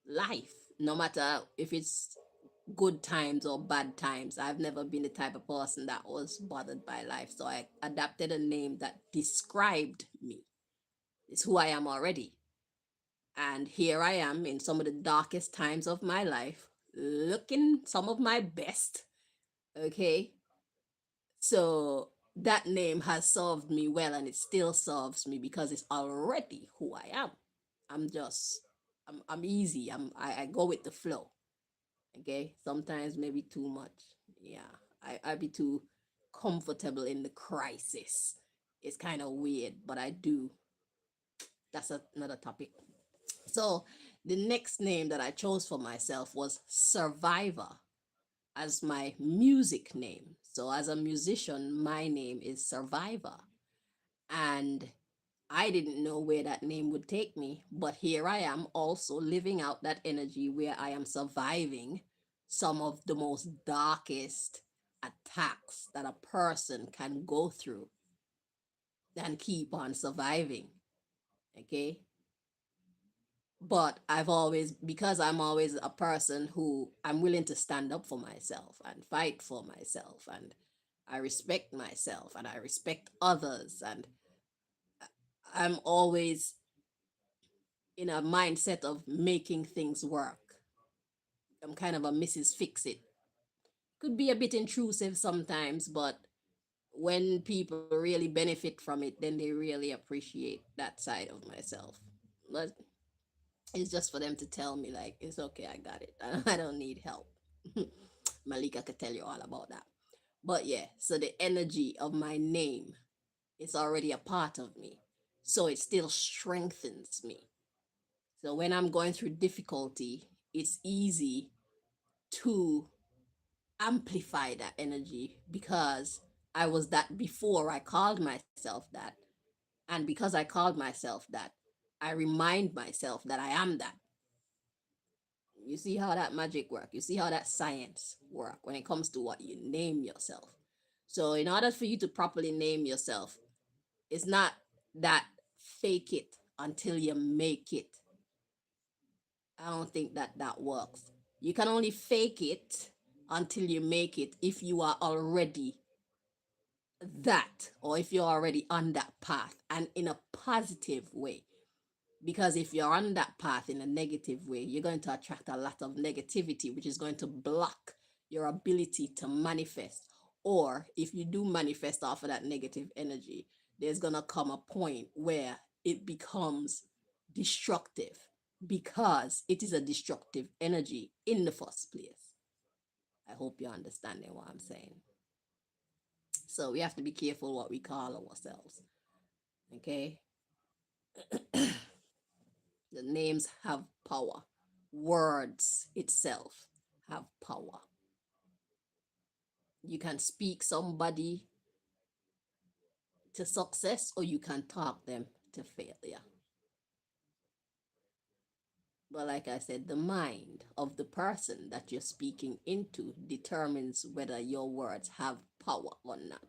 life, no matter if it's good times or bad times. I've never been the type of person that was bothered by life, so I adapted a name that described me. It's who I am already. And here I am in some of the darkest times of my life, looking some of my best. Okay. So that name has served me well, and it still serves me because it's already who I am. I'm just, I'm easy. I go with the flow. Okay. Sometimes maybe too much. Yeah. I be too comfortable in the crisis. It's kind of weird, but I do. That's another topic. So the next name that I chose for myself was Survivor as my music name. So as a musician, my name is Survivor. And I didn't know where that name would take me, but here I am also living out that energy where I am surviving some of the most darkest attacks that a person can go through and keep on surviving. Okay. But I've always, because I'm always a person who I'm willing to stand up for myself and fight for myself, and I respect myself and I respect others, and I'm always in a mindset of making things work. I'm kind of a Mrs. Fix It. Could be a bit intrusive sometimes, but when people really benefit from it, then they really appreciate that side of myself. But it's just for them to tell me, like, it's okay, I got it. I don't need help. Malika could tell you all about that. But yeah, so the energy of my name is already a part of me. So it still strengthens me. So when I'm going through difficulty, it's easy to amplify that energy because I was that before I called myself that. And because I called myself that, I remind myself that I am that. You see how that magic work. You see how that science work when it comes to what you name yourself. So in order for you to properly name yourself, it's not that fake it until you make it. I don't think that that works. You can only fake it until you make it if you are already that, or if you're already on that path and in a positive way. Because if you're on that path in a negative way, you're going to attract a lot of negativity, which is going to block your ability to manifest. Or if you do manifest off of that negative energy, there's going to come a point where it becomes destructive because it is a destructive energy in the first place. I hope you're understanding what I'm saying. So we have to be careful what we call ourselves. Okay? The names have power. Words itself have power. You can speak somebody to success or you can talk them to failure. But like I said, the mind of the person that you're speaking into determines whether your words have power or not.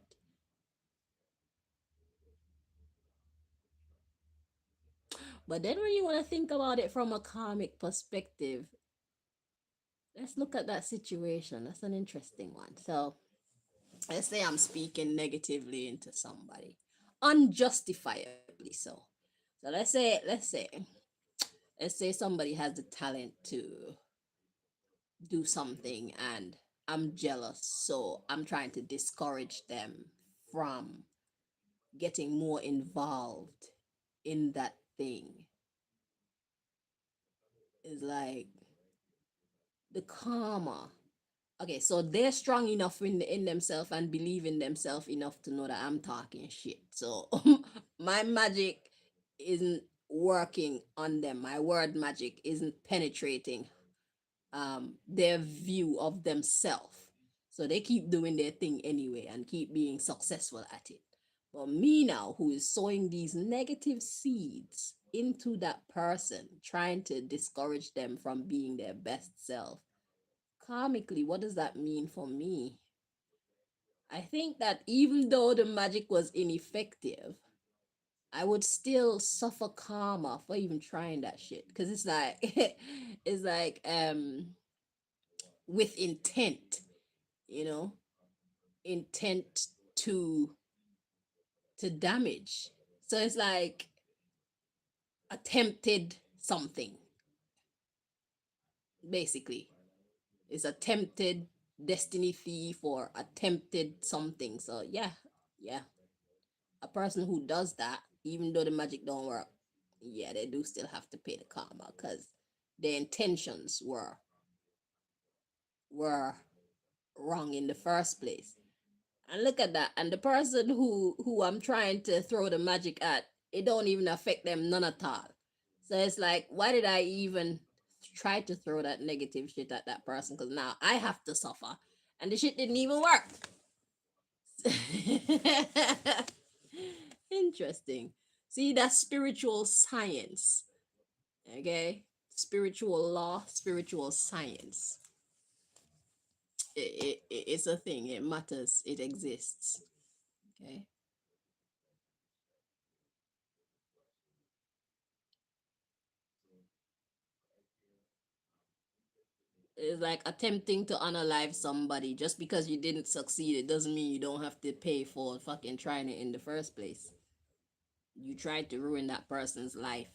But then when you want to think about it from a karmic perspective, let's look at that situation. That's an interesting one. So let's say I'm speaking negatively into somebody, unjustifiably so. So let's say somebody has the talent to do something and I'm jealous, so I'm trying to discourage them from getting more involved in that thing. Is like the karma. Okay, so they're strong enough in themselves and believe in themselves enough to know that I'm talking shit. So my magic isn't working on them. My word magic isn't penetrating their view of themselves. So they keep doing their thing anyway and keep being successful at it. But me now, who is sowing these negative seeds into that person, trying to discourage them from being their best self, karmically, what does that mean for me? I think that even though the magic was ineffective, I would still suffer karma for even trying that shit. Cause it's like it's like with intent, you know, intent to damage. So it's like attempted something, basically. It's attempted destiny thief or attempted something. So yeah, yeah. A person who does that, even though the magic don't work, yeah, they do still have to pay the karma because their intentions were wrong in the first place. And look at that. And the person who I'm trying to throw the magic at, it don't even affect them none at all. So it's like, why did I even try to throw that negative shit at that person? Because now I have to suffer. And the shit didn't even work. Interesting. See, that's spiritual science. Okay? Spiritual law, spiritual science. It's a thing. It matters. It exists. Okay? It's like attempting to unalive somebody. Just because you didn't succeed, it doesn't mean you don't have to pay for fucking trying it in the first place. You tried to ruin that person's life.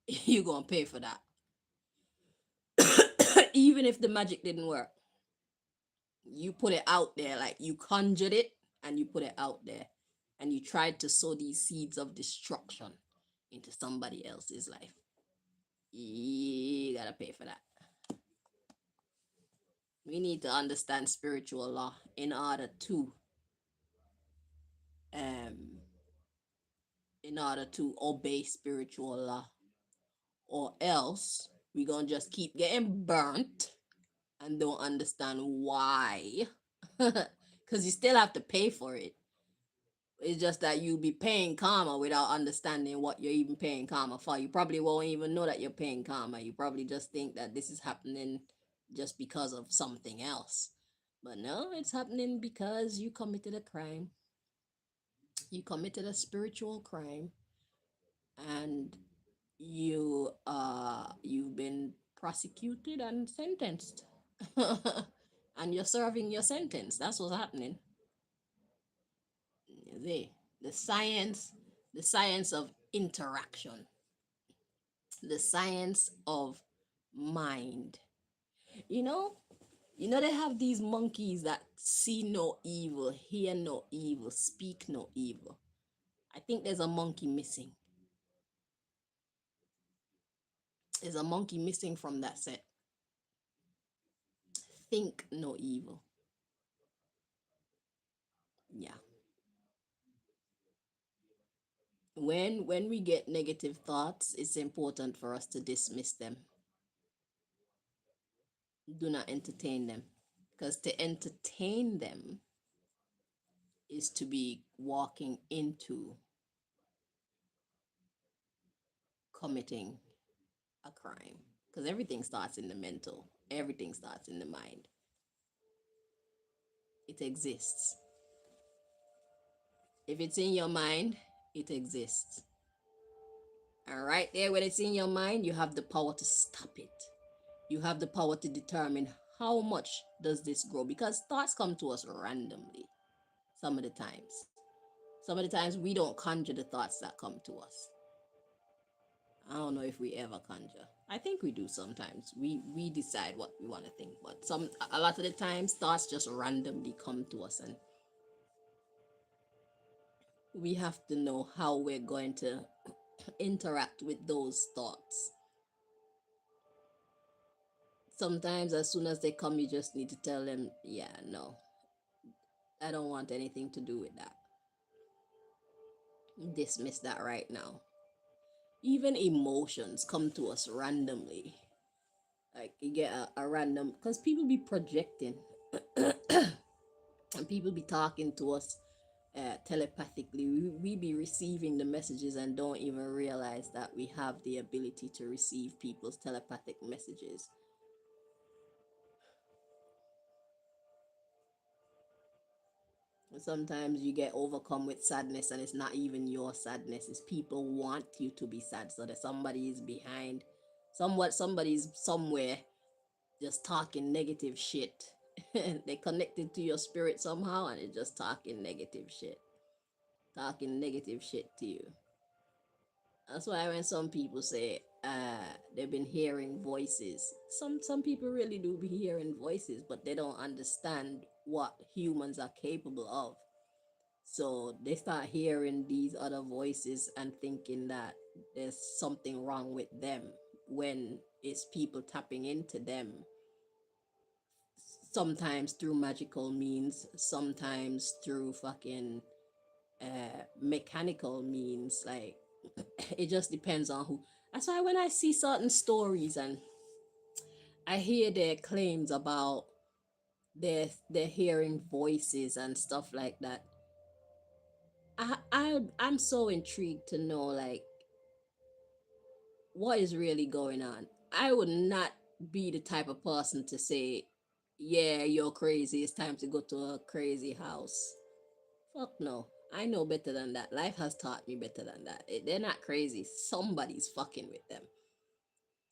You gonna pay for that. Even if the magic didn't work. You put it out there, like you conjured it and you put it out there. And you tried to sow these seeds of destruction into somebody else's life. You gotta pay for that. We need to understand spiritual law um in order to obey spiritual law, or else we gonna just keep getting burnt and don't understand why. Because you still have to pay for it. It's just that you be paying karma without understanding what you're even paying karma for. You probably won't even know that you're paying karma. You probably just think that this is happening just because of something else. But no, it's happening because you committed a crime. You committed a spiritual crime, and you've been prosecuted and sentenced. And you're serving your sentence. That's what's happening. See, the science, the science of interaction, the science of mind. You know, they have these monkeys that see no evil, hear no evil, speak no evil. I think there's a monkey missing. There's a monkey missing from that set. Think no evil. Yeah. When we get negative thoughts, it's important for us to dismiss them. Do not entertain them. Because to entertain them is to be walking into committing a crime. Because everything starts in the mental, everything starts in the mind. It exists. If it's in your mind, it exists. And right there, when it's in your mind, you have the power to stop it. You have the power to determine how much does this grow, because thoughts come to us randomly some of the times. Some of the times we don't conjure the thoughts that come to us. I don't know if we ever conjure. I think we do sometimes. We decide what we want to think, but a lot of the times thoughts just randomly come to us, and we have to know how we're going to interact with those thoughts. Sometimes as soon as they come, you just need to tell them, yeah, no, I don't want anything to do with that. dismiss that right now. Even emotions come to us randomly. Like you get a random, because people be projecting and people be talking to us telepathically. We be receiving the messages and don't even realize that we have the ability to receive people's telepathic messages. Sometimes you get overcome with sadness and it's not even your sadness, it's people want you to be sad, so that somebody is behind, somebody's somewhere just talking negative shit. They connected to your spirit somehow and they're just talking negative shit to you. That's why when some people say they've been hearing voices, some people really do be hearing voices, but they don't understand what humans are capable of. So they start hearing these other voices and thinking that there's something wrong with them when it's people tapping into them. Sometimes through magical means, sometimes through fucking mechanical means. Like it just depends on who. That's why when I see certain stories and I hear their claims about their hearing voices and stuff like that, I'm so intrigued to know like what is really going on. I would not be the type of person to say, yeah, you're crazy, it's time to go to a crazy house. Fuck no. I know better than that. Life has taught me better than that. They're not crazy. Somebody's fucking with them.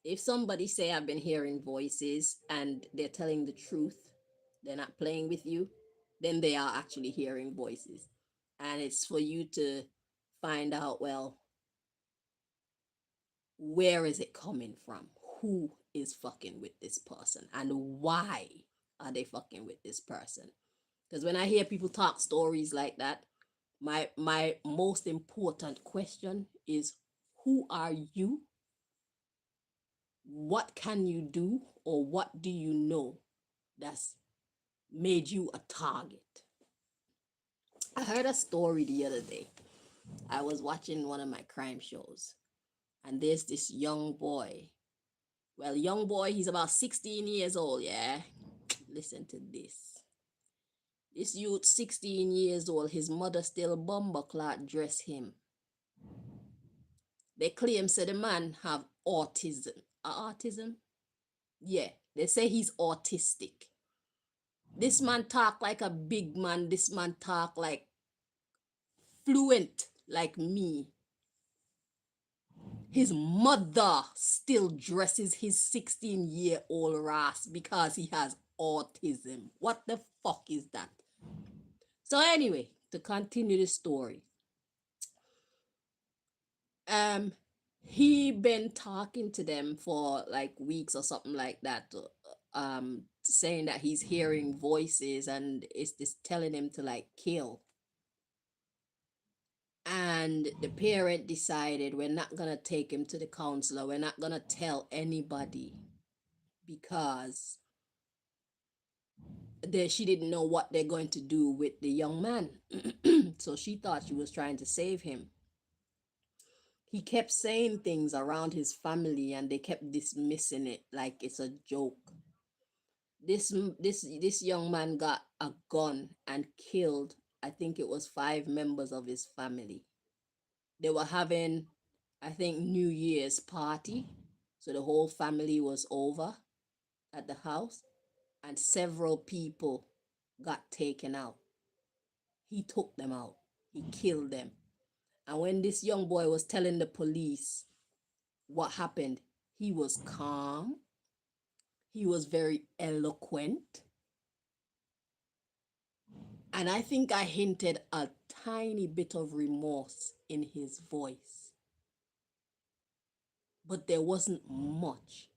If somebody say I've been hearing voices and they're telling the truth, they're not playing with you, then they are actually hearing voices. And it's for you to find out, well, where is it coming from? Who is fucking with this person? And why are they fucking with this person? Because when I hear people talk stories like that, my most important question is, who are you? What can you do, or what do you know that's made you a target? I heard a story the other day. I was watching one of my crime shows, and there's this young boy. Well, young boy, he's about 16 years old, yeah? Listen to this. This youth, 16 years old, his mother still bumbleclot dress him. They claim say the man have autism. Autism? Yeah, they say he's autistic. This man talk like a big man. This man talk like fluent like me. His mother still dresses his 16-year-old ass because he has autism. What the fuck is that? So anyway, to continue the story, um, he been talking to them for like weeks or something like that, saying that he's hearing voices and it's just telling him to like kill. And the parent decided, we're not gonna take him to the counselor, we're not gonna tell anybody, because she didn't know what they're going to do with the young man. So she thought she was trying to save him. He kept saying things around his family and they kept dismissing it like it's a joke. This young man got a gun and killed, I think it was 5 members of his family. They were having, I think, New Year's party, so the whole family was over at the house, and several people got taken out. He took them out. He killed them. And when this young boy was telling the police what happened, he was calm. He was very eloquent. And I think I hinted a tiny bit of remorse in his voice. But there wasn't much.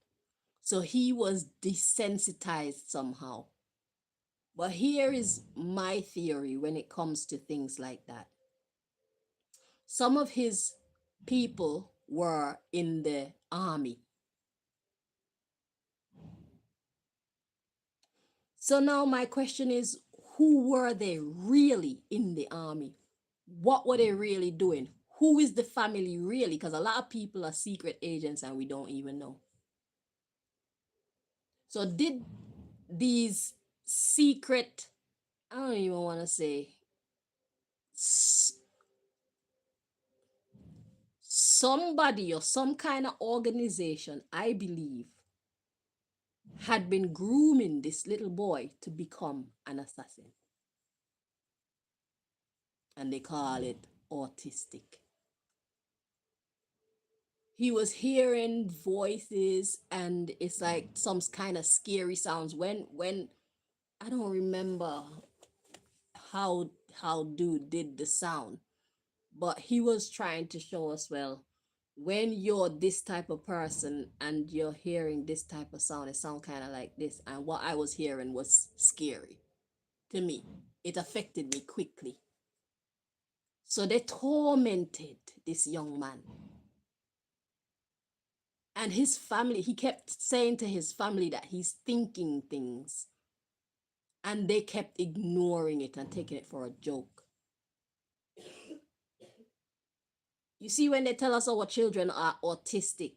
So he was desensitized somehow. But here is my theory when it comes to things like that. Some of his people were in the army. So now my question is, who were they really in the army? What were they really doing? Who is the family really? Because a lot of people are secret agents and we don't even know. So did these secret, I don't even want to say, somebody or some kind of organization, I believe, had been grooming this little boy to become an assassin. And they call it autistic. He was hearing voices and it's like some kind of scary sounds when I don't remember how how dude did the sound, but he was trying to show us, well, when you're this type of person and you're hearing this type of sound, it sounds kind of like this, and what I was hearing was scary to me. It affected me quickly. So they tormented this young man and his family. He kept saying to his family that he's thinking things, and they kept ignoring it and taking it for a joke. You see, when they tell us our children are autistic,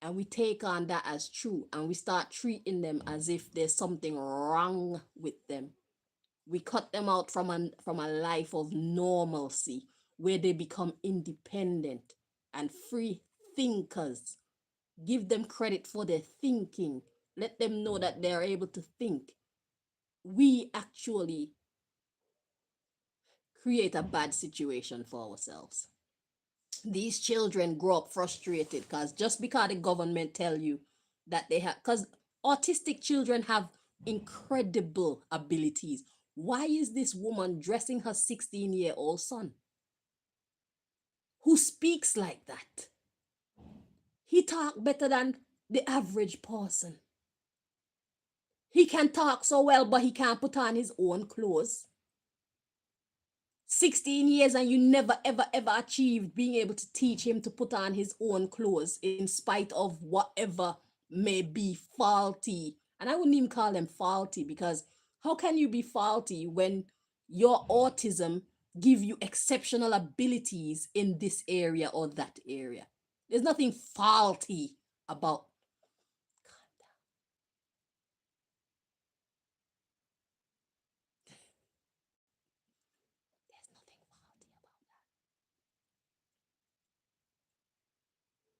and we take on that as true, and we start treating them as if there's something wrong with them, we cut them out from a life of normalcy where they become independent and free thinkers. Give them credit for their thinking. Let them know that they're able to think. We actually create a bad situation for ourselves. These children grow up frustrated because just because the government tell you that they have, because autistic children have incredible abilities. Why is this woman dressing her 16-year-old son who speaks like that? He talk better than the average person. He can talk so well, but he can't put on his own clothes. 16 years and you never ever ever achieved being able to teach him to put on his own clothes in spite of whatever may be faulty. And I wouldn't even call them faulty, because how can you be faulty when your autism give you exceptional abilities in this area or that area? There's nothing faulty about.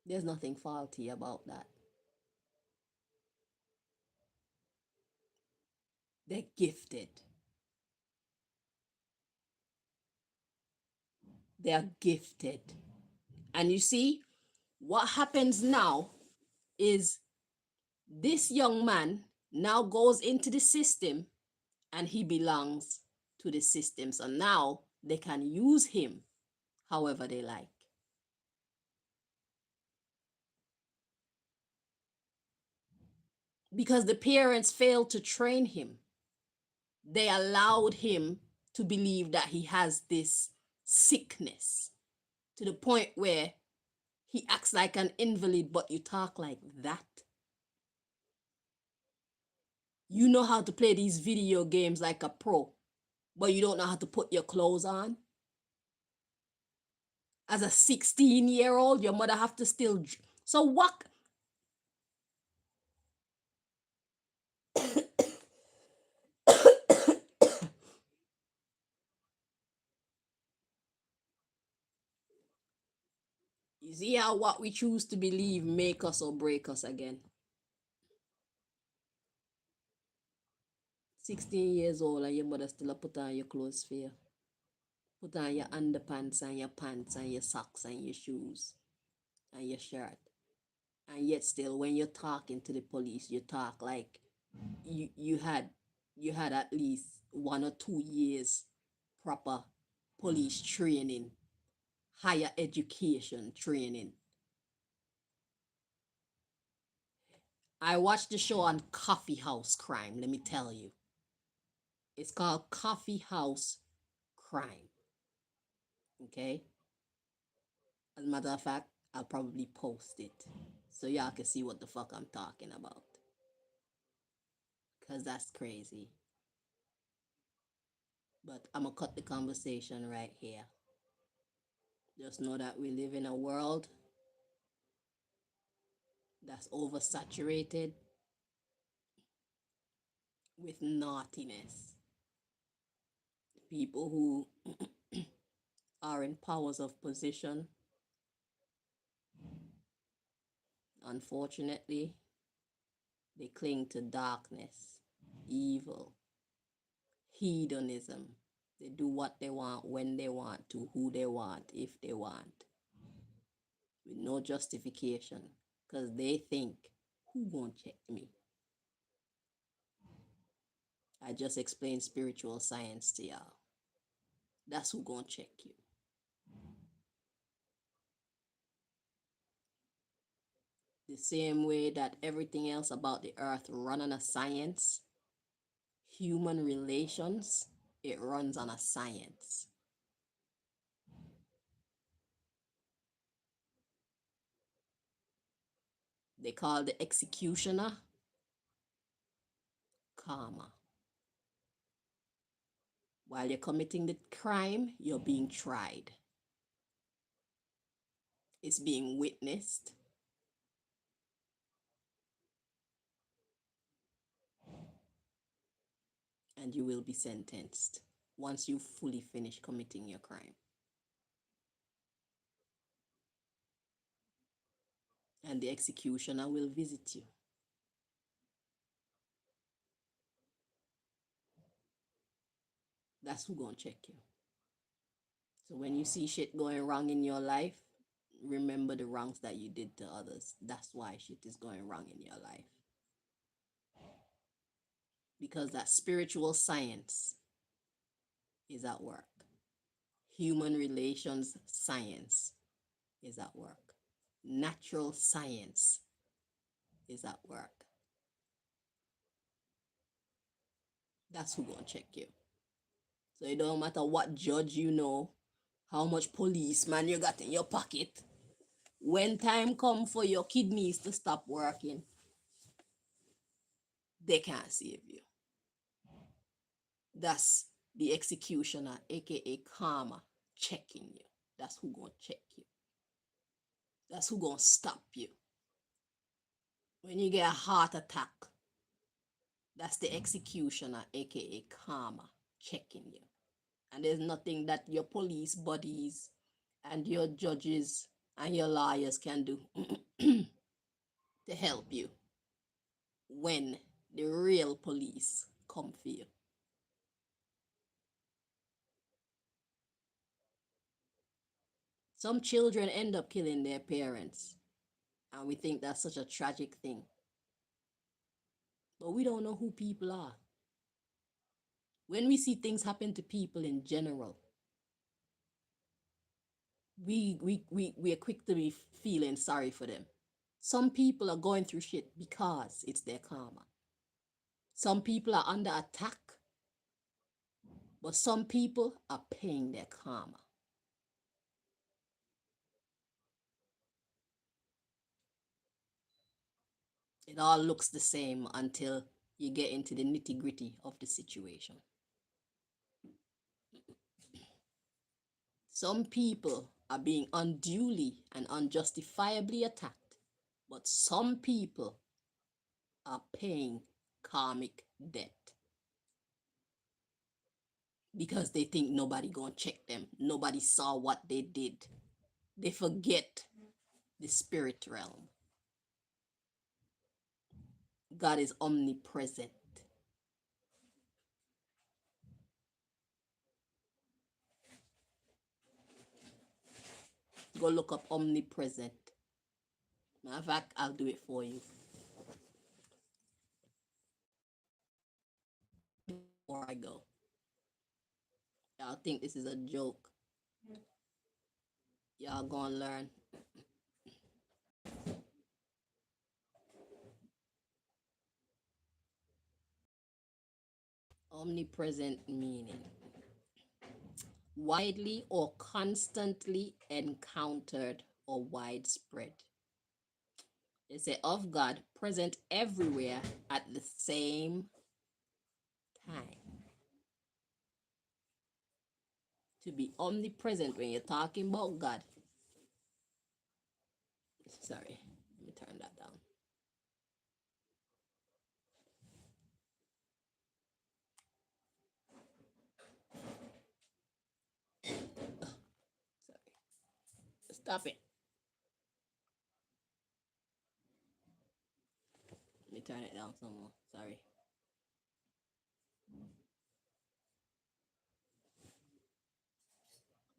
There's nothing faulty about that. There's nothing faulty about that. They're gifted. They're gifted. And you see, what happens now is this young man now goes into the system and he belongs to the system. So now they can use him however they like. Because the parents failed to train him, they allowed him to believe that he has this sickness to the point where he acts like an invalid, but you talk like that. You know how to play these video games like a pro, but you don't know how to put your clothes on. As a 16-year-old, your mother have to still. So what? You see how what we choose to believe make us or break us again. 16 years old and your mother still put on your clothes for you. Put on your underpants and your pants and your socks and your shoes and your shirt. And yet still when you're talking to the police, you talk like you had at least 1 or 2 years proper police training, higher education training. I watched the show on Coffeehouse Crime, let me tell you. It's called Coffeehouse Crime. Okay? As a matter of fact, I'll probably post it so y'all can see what the fuck I'm talking about. Because that's crazy. But I'm going to cut the conversation right here. Just know that we live in a world that's oversaturated with naughtiness. People who are in powers of position, unfortunately, they cling to darkness, evil, hedonism. They do what they want, when they want to, who they want, if they want, with no justification, because they think, who gonna check me? I just explained spiritual science to y'all. That's who gonna check you. The same way that everything else about the earth run on a science, human relations, it runs on a science. They call the executioner karma. While you're committing the crime, you're being tried. It's being witnessed. And you will be sentenced once you fully finish committing your crime. And the executioner will visit you. That's who gonna check you. So when you see shit going wrong in your life, remember the wrongs that you did to others. That's why shit is going wrong in your life. Because that spiritual science is at work. Human relations science is at work. Natural science is at work. That's who gonna check you. So it don't matter what judge you know, how much policeman you got in your pocket. When time come for your kidneys to stop working, they can't save you. That's the executioner, aka karma, checking you. That's who gonna check you. That's who gonna stop you. When you get a heart attack, that's the executioner, aka karma, checking you. And there's nothing that your police buddies and your judges and your lawyers can do to help you when the real police come for you. Some children end up killing their parents, and we think that's such a tragic thing. But we don't know who people are. When we see things happen to people in general, we are quick to be feeling sorry for them. Some people are going through shit because it's their karma. Some people are under attack, but some people are paying their karma. It all looks the same until you get into the nitty-gritty of the situation. Some people are being unduly and unjustifiably attacked, but some people are paying karmic debt because they think nobody gonna check them. Nobody saw what they did. They forget the spirit realm. God is omnipresent. Go look up omnipresent. Matter of fact, I'll do it for you. Before I go. Y'all think this is a joke. Y'all gonna learn. Omnipresent meaning widely or constantly encountered or widespread. They say of God, present everywhere at the same time. To be omnipresent when you're talking about God. Sorry, let me turn that down. Sorry. Stop it. Let me turn it down some more. Sorry.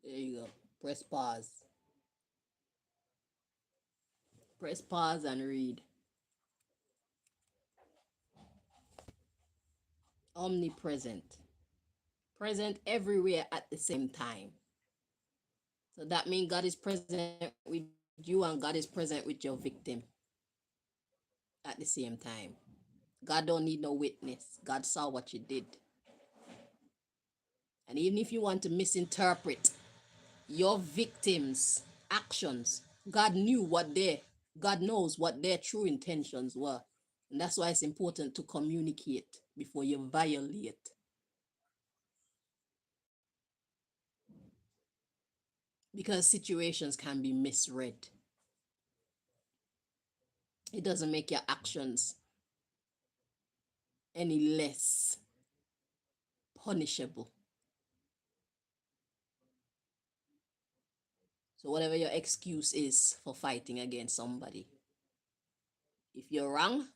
There you go. Press pause. Press pause and read. Omnipresent. Present everywhere at the same time. So that means God is present with you and God is present with your victim at the same time. God don't need no witness. God saw what you did. And even if you want to misinterpret your victims' actions, God knows what their true intentions were. And that's why it's important to communicate before you violate. Because situations can be misread. It doesn't make your actions any less punishable. So whatever your excuse is for fighting against somebody, if you're wrong,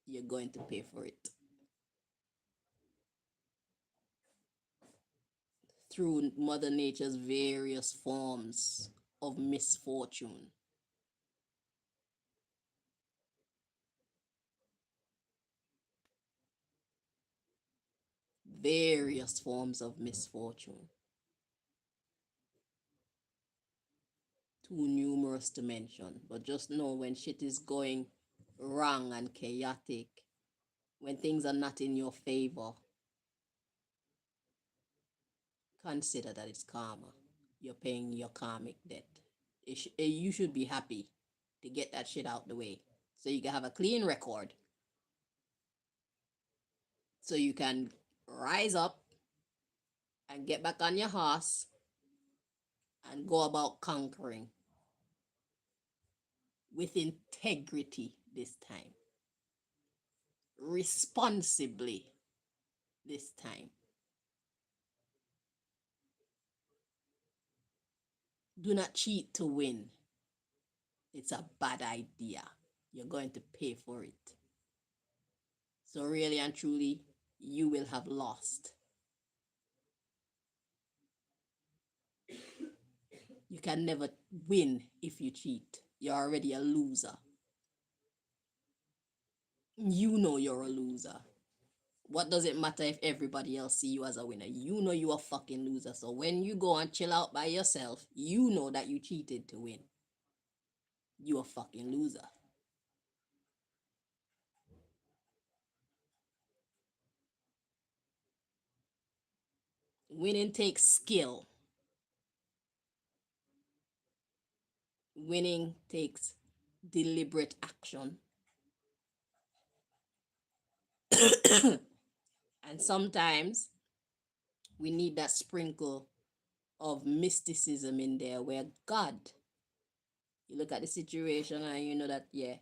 you're going to pay for it. Through Mother Nature's various forms of misfortune. Various forms of misfortune. Too numerous to mention. But just know when shit is going wrong and chaotic, when things are not in your favor, consider that it's karma. You're paying your karmic debt. You should be happy to get that shit out the way so you can have a clean record, so you can rise up and get back on your horse and go about conquering with integrity this time, responsibly this time. Do not cheat to win. It's a bad idea. You're going to pay for it. So really and truly, you will have lost. You can never win if you cheat. You're already a loser. You know you're a loser. What does it matter if everybody else see you as a winner? You know you're a fucking loser. So when you go and chill out by yourself, you know that you cheated to win. You're a fucking loser. Winning takes skill. Winning takes deliberate action. And sometimes we need that sprinkle of mysticism in there where God, you look at the situation and you know that, yeah,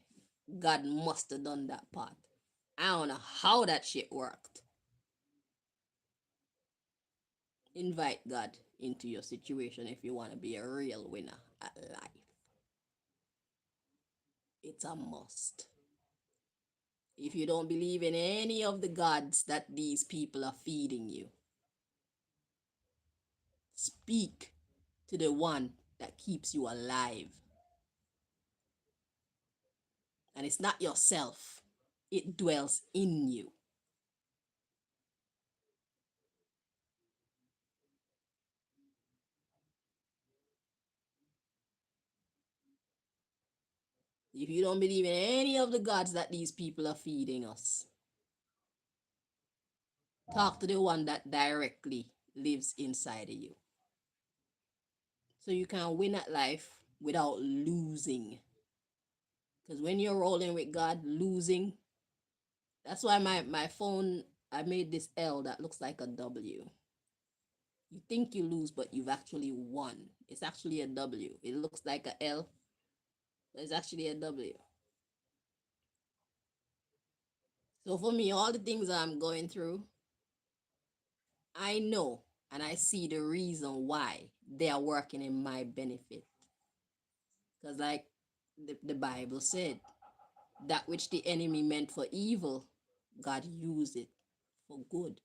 God must have done that part. I don't know how that shit worked. Invite God into your situation if you want to be a real winner at life. It's a must. If you don't believe in any of the gods that these people are feeding you, speak to the one that keeps you alive. And it's not yourself, it dwells in you. If you don't believe in any of the gods that these people are feeding us, talk to the one that directly lives inside of you. So you can win at life without losing. Because when you're rolling with God, losing, that's why my phone, I made this L that looks like a W. You think you lose, but you've actually won. It's actually a W. It looks like a L, but it's actually a W. So for me, all the things I'm going through, I know and I see the reason why they are working in my benefit. Because, like the Bible said, that which the enemy meant for evil, God used it for good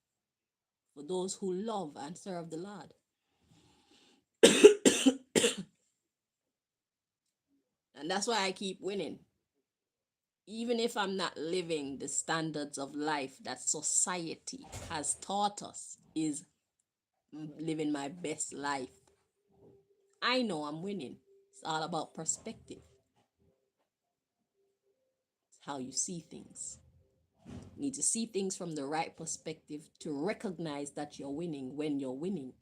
for those who love and serve the Lord. And that's why I keep winning. Even if I'm not living the standards of life that society has taught us is living my best life, I know I'm winning. It's all about perspective. It's how you see things. You need to see things from the right perspective to recognize that you're winning when you're winning.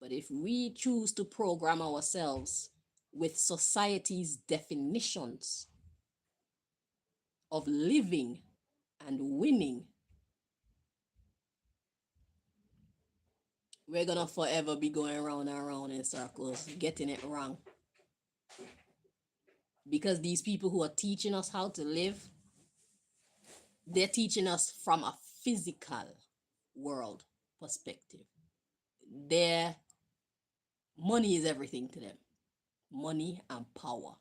But if we choose to program ourselves with society's definitions of living and winning, we're gonna forever be going around and around in circles, getting it wrong. Because these people who are teaching us how to live, they're teaching us from a physical world perspective. Their money is everything to them. Money and power.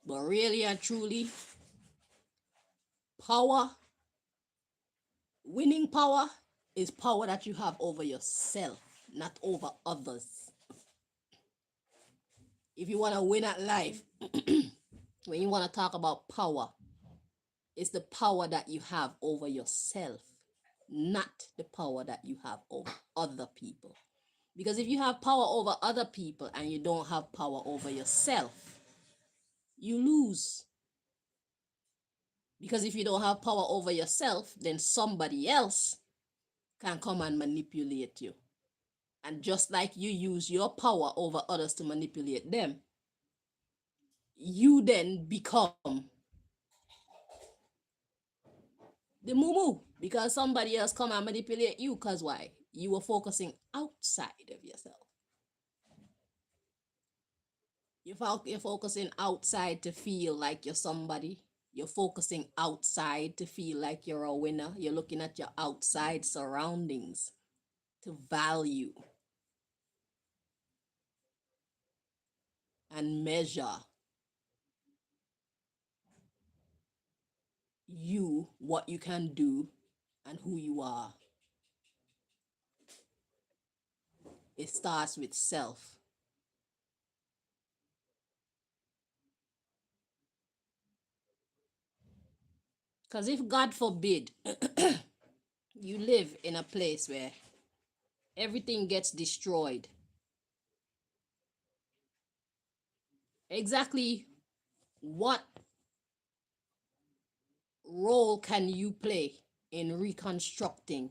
But really and truly, power, winning power is power that you have over yourself, not over others. If you want to win at life, when you want to talk about power, it's the power that you have over yourself, not the power that you have over other people. Because if you have power over other people and you don't have power over yourself, you lose. Because if you don't have power over yourself, then somebody else can come and manipulate you. And just like you use your power over others to manipulate them, you then become the moo because somebody else come and manipulate you. Because why? You were focusing outside of yourself. You're focusing outside to feel like you're somebody. You're focusing outside to feel like you're a winner. You're looking at your outside surroundings to value and measure you, what you can do, and who you are. It starts with self. Because if God forbid you live in a place where everything gets destroyed, exactly what role can you play in reconstructing?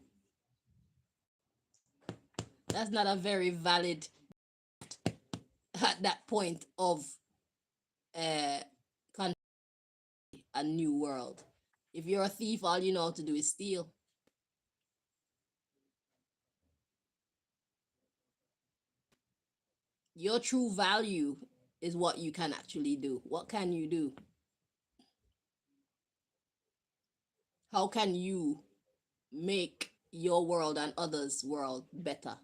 That's not a very valid at that point of uh, a new world. If you're a thief, all you know how to do is steal. Your true value is what you can actually do. What can you do? How can you make your world and others' world better?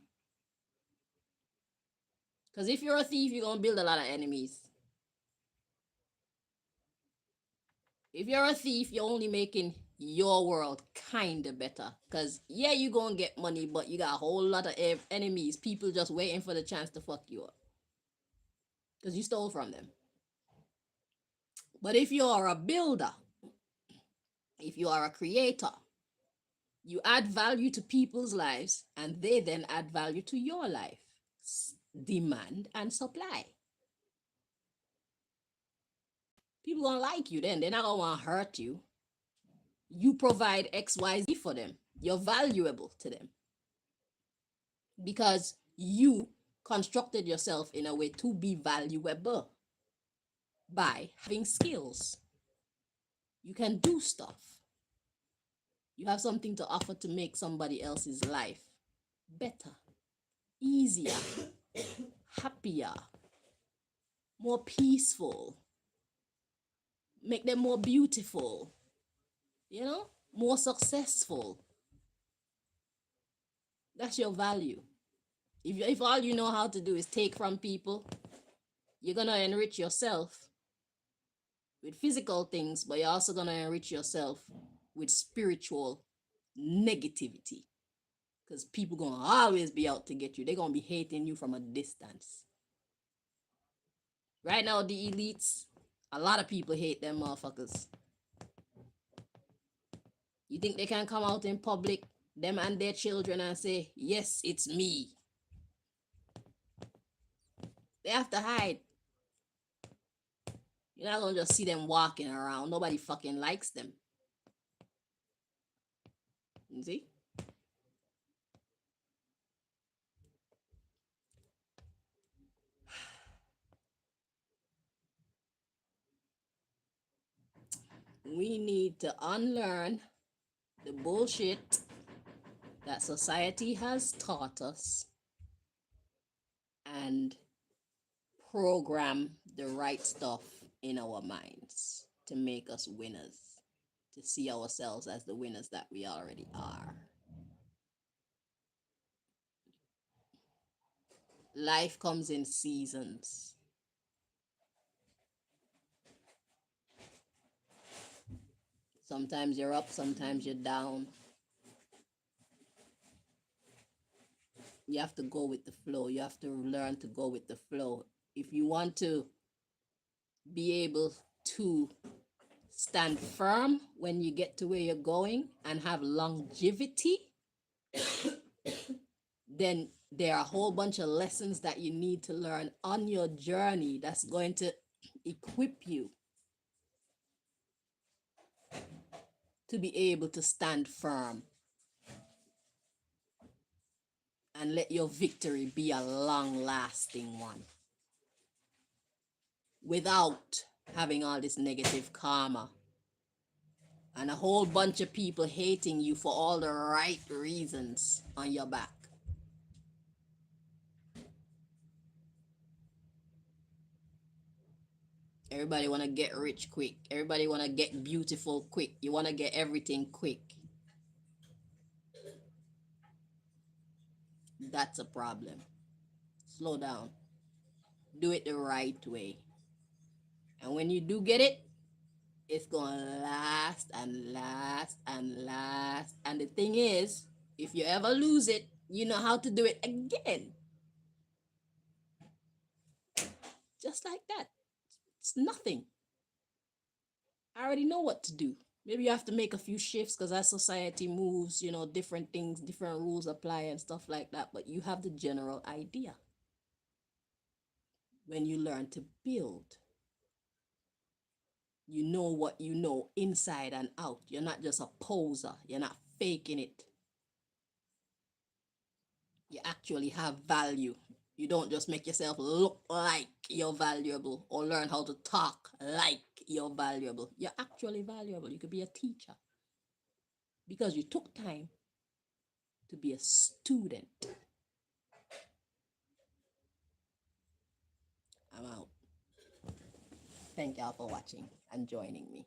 Because if you're a thief, you're going to build a lot of enemies. If you're a thief, you're only making your world kind of better. Because, yeah, you're going to get money, but you got a whole lot of enemies. People just waiting for the chance to fuck you up. Because you stole from them. But if you are a builder, if you are a creator, you add value to people's lives and they then add value to your life. Demand and supply. People gonna like you then. They're not gonna want to hurt you. You provide XYZ for them. You're valuable to them. Because you constructed yourself in a way to be valuable by having skills. You can do stuff. You have something to offer to make somebody else's life better, easier, happier, more peaceful, make them more beautiful, more successful. That's your value. If all you know how to do is take from people, you're going to enrich yourself with physical things, but you're also going to enrich yourself with spiritual negativity. Because people going to always be out to get you. They're going to be hating you from a distance. Right now, the elites, a lot of people hate them motherfuckers. You think they can come out in public, them and their children, and say, yes, it's me? They have to hide. You're not going to just see them walking around. Nobody fucking likes them. You see? We need to unlearn the bullshit that society has taught us and program the right stuff in our minds to make us winners, to see ourselves as the winners that we already are. Life comes in seasons. Sometimes you're up, sometimes you're down. You have to go with the flow. You have to learn to go with the flow. If you want to be able to stand firm when you get to where you're going and have longevity, then there are a whole bunch of lessons that you need to learn on your journey that's going to equip you to be able to stand firm and let your victory be a long-lasting one without having all this negative karma and a whole bunch of people hating you for all the right reasons on your back. Everybody want to get rich quick. Everybody want to get beautiful quick. You want to get everything quick. That's a problem. Slow down. Do it the right way. And when you do get it, it's going to last and last and last. And the thing is, if you ever lose it, you know how to do it again. Just like that. It's nothing. I already know what to do. Maybe you have to make a few shifts because as society moves, different things, different rules apply and stuff like that. But you have the general idea. When you learn to build, you know what you know inside and out. You're not just a poser. You're not faking it. You actually have value. You don't just make yourself look like you're valuable or learn how to talk like you're valuable. You're actually valuable. You could be a teacher because you took time to be a student. I'm out. Thank y'all for watching and joining me.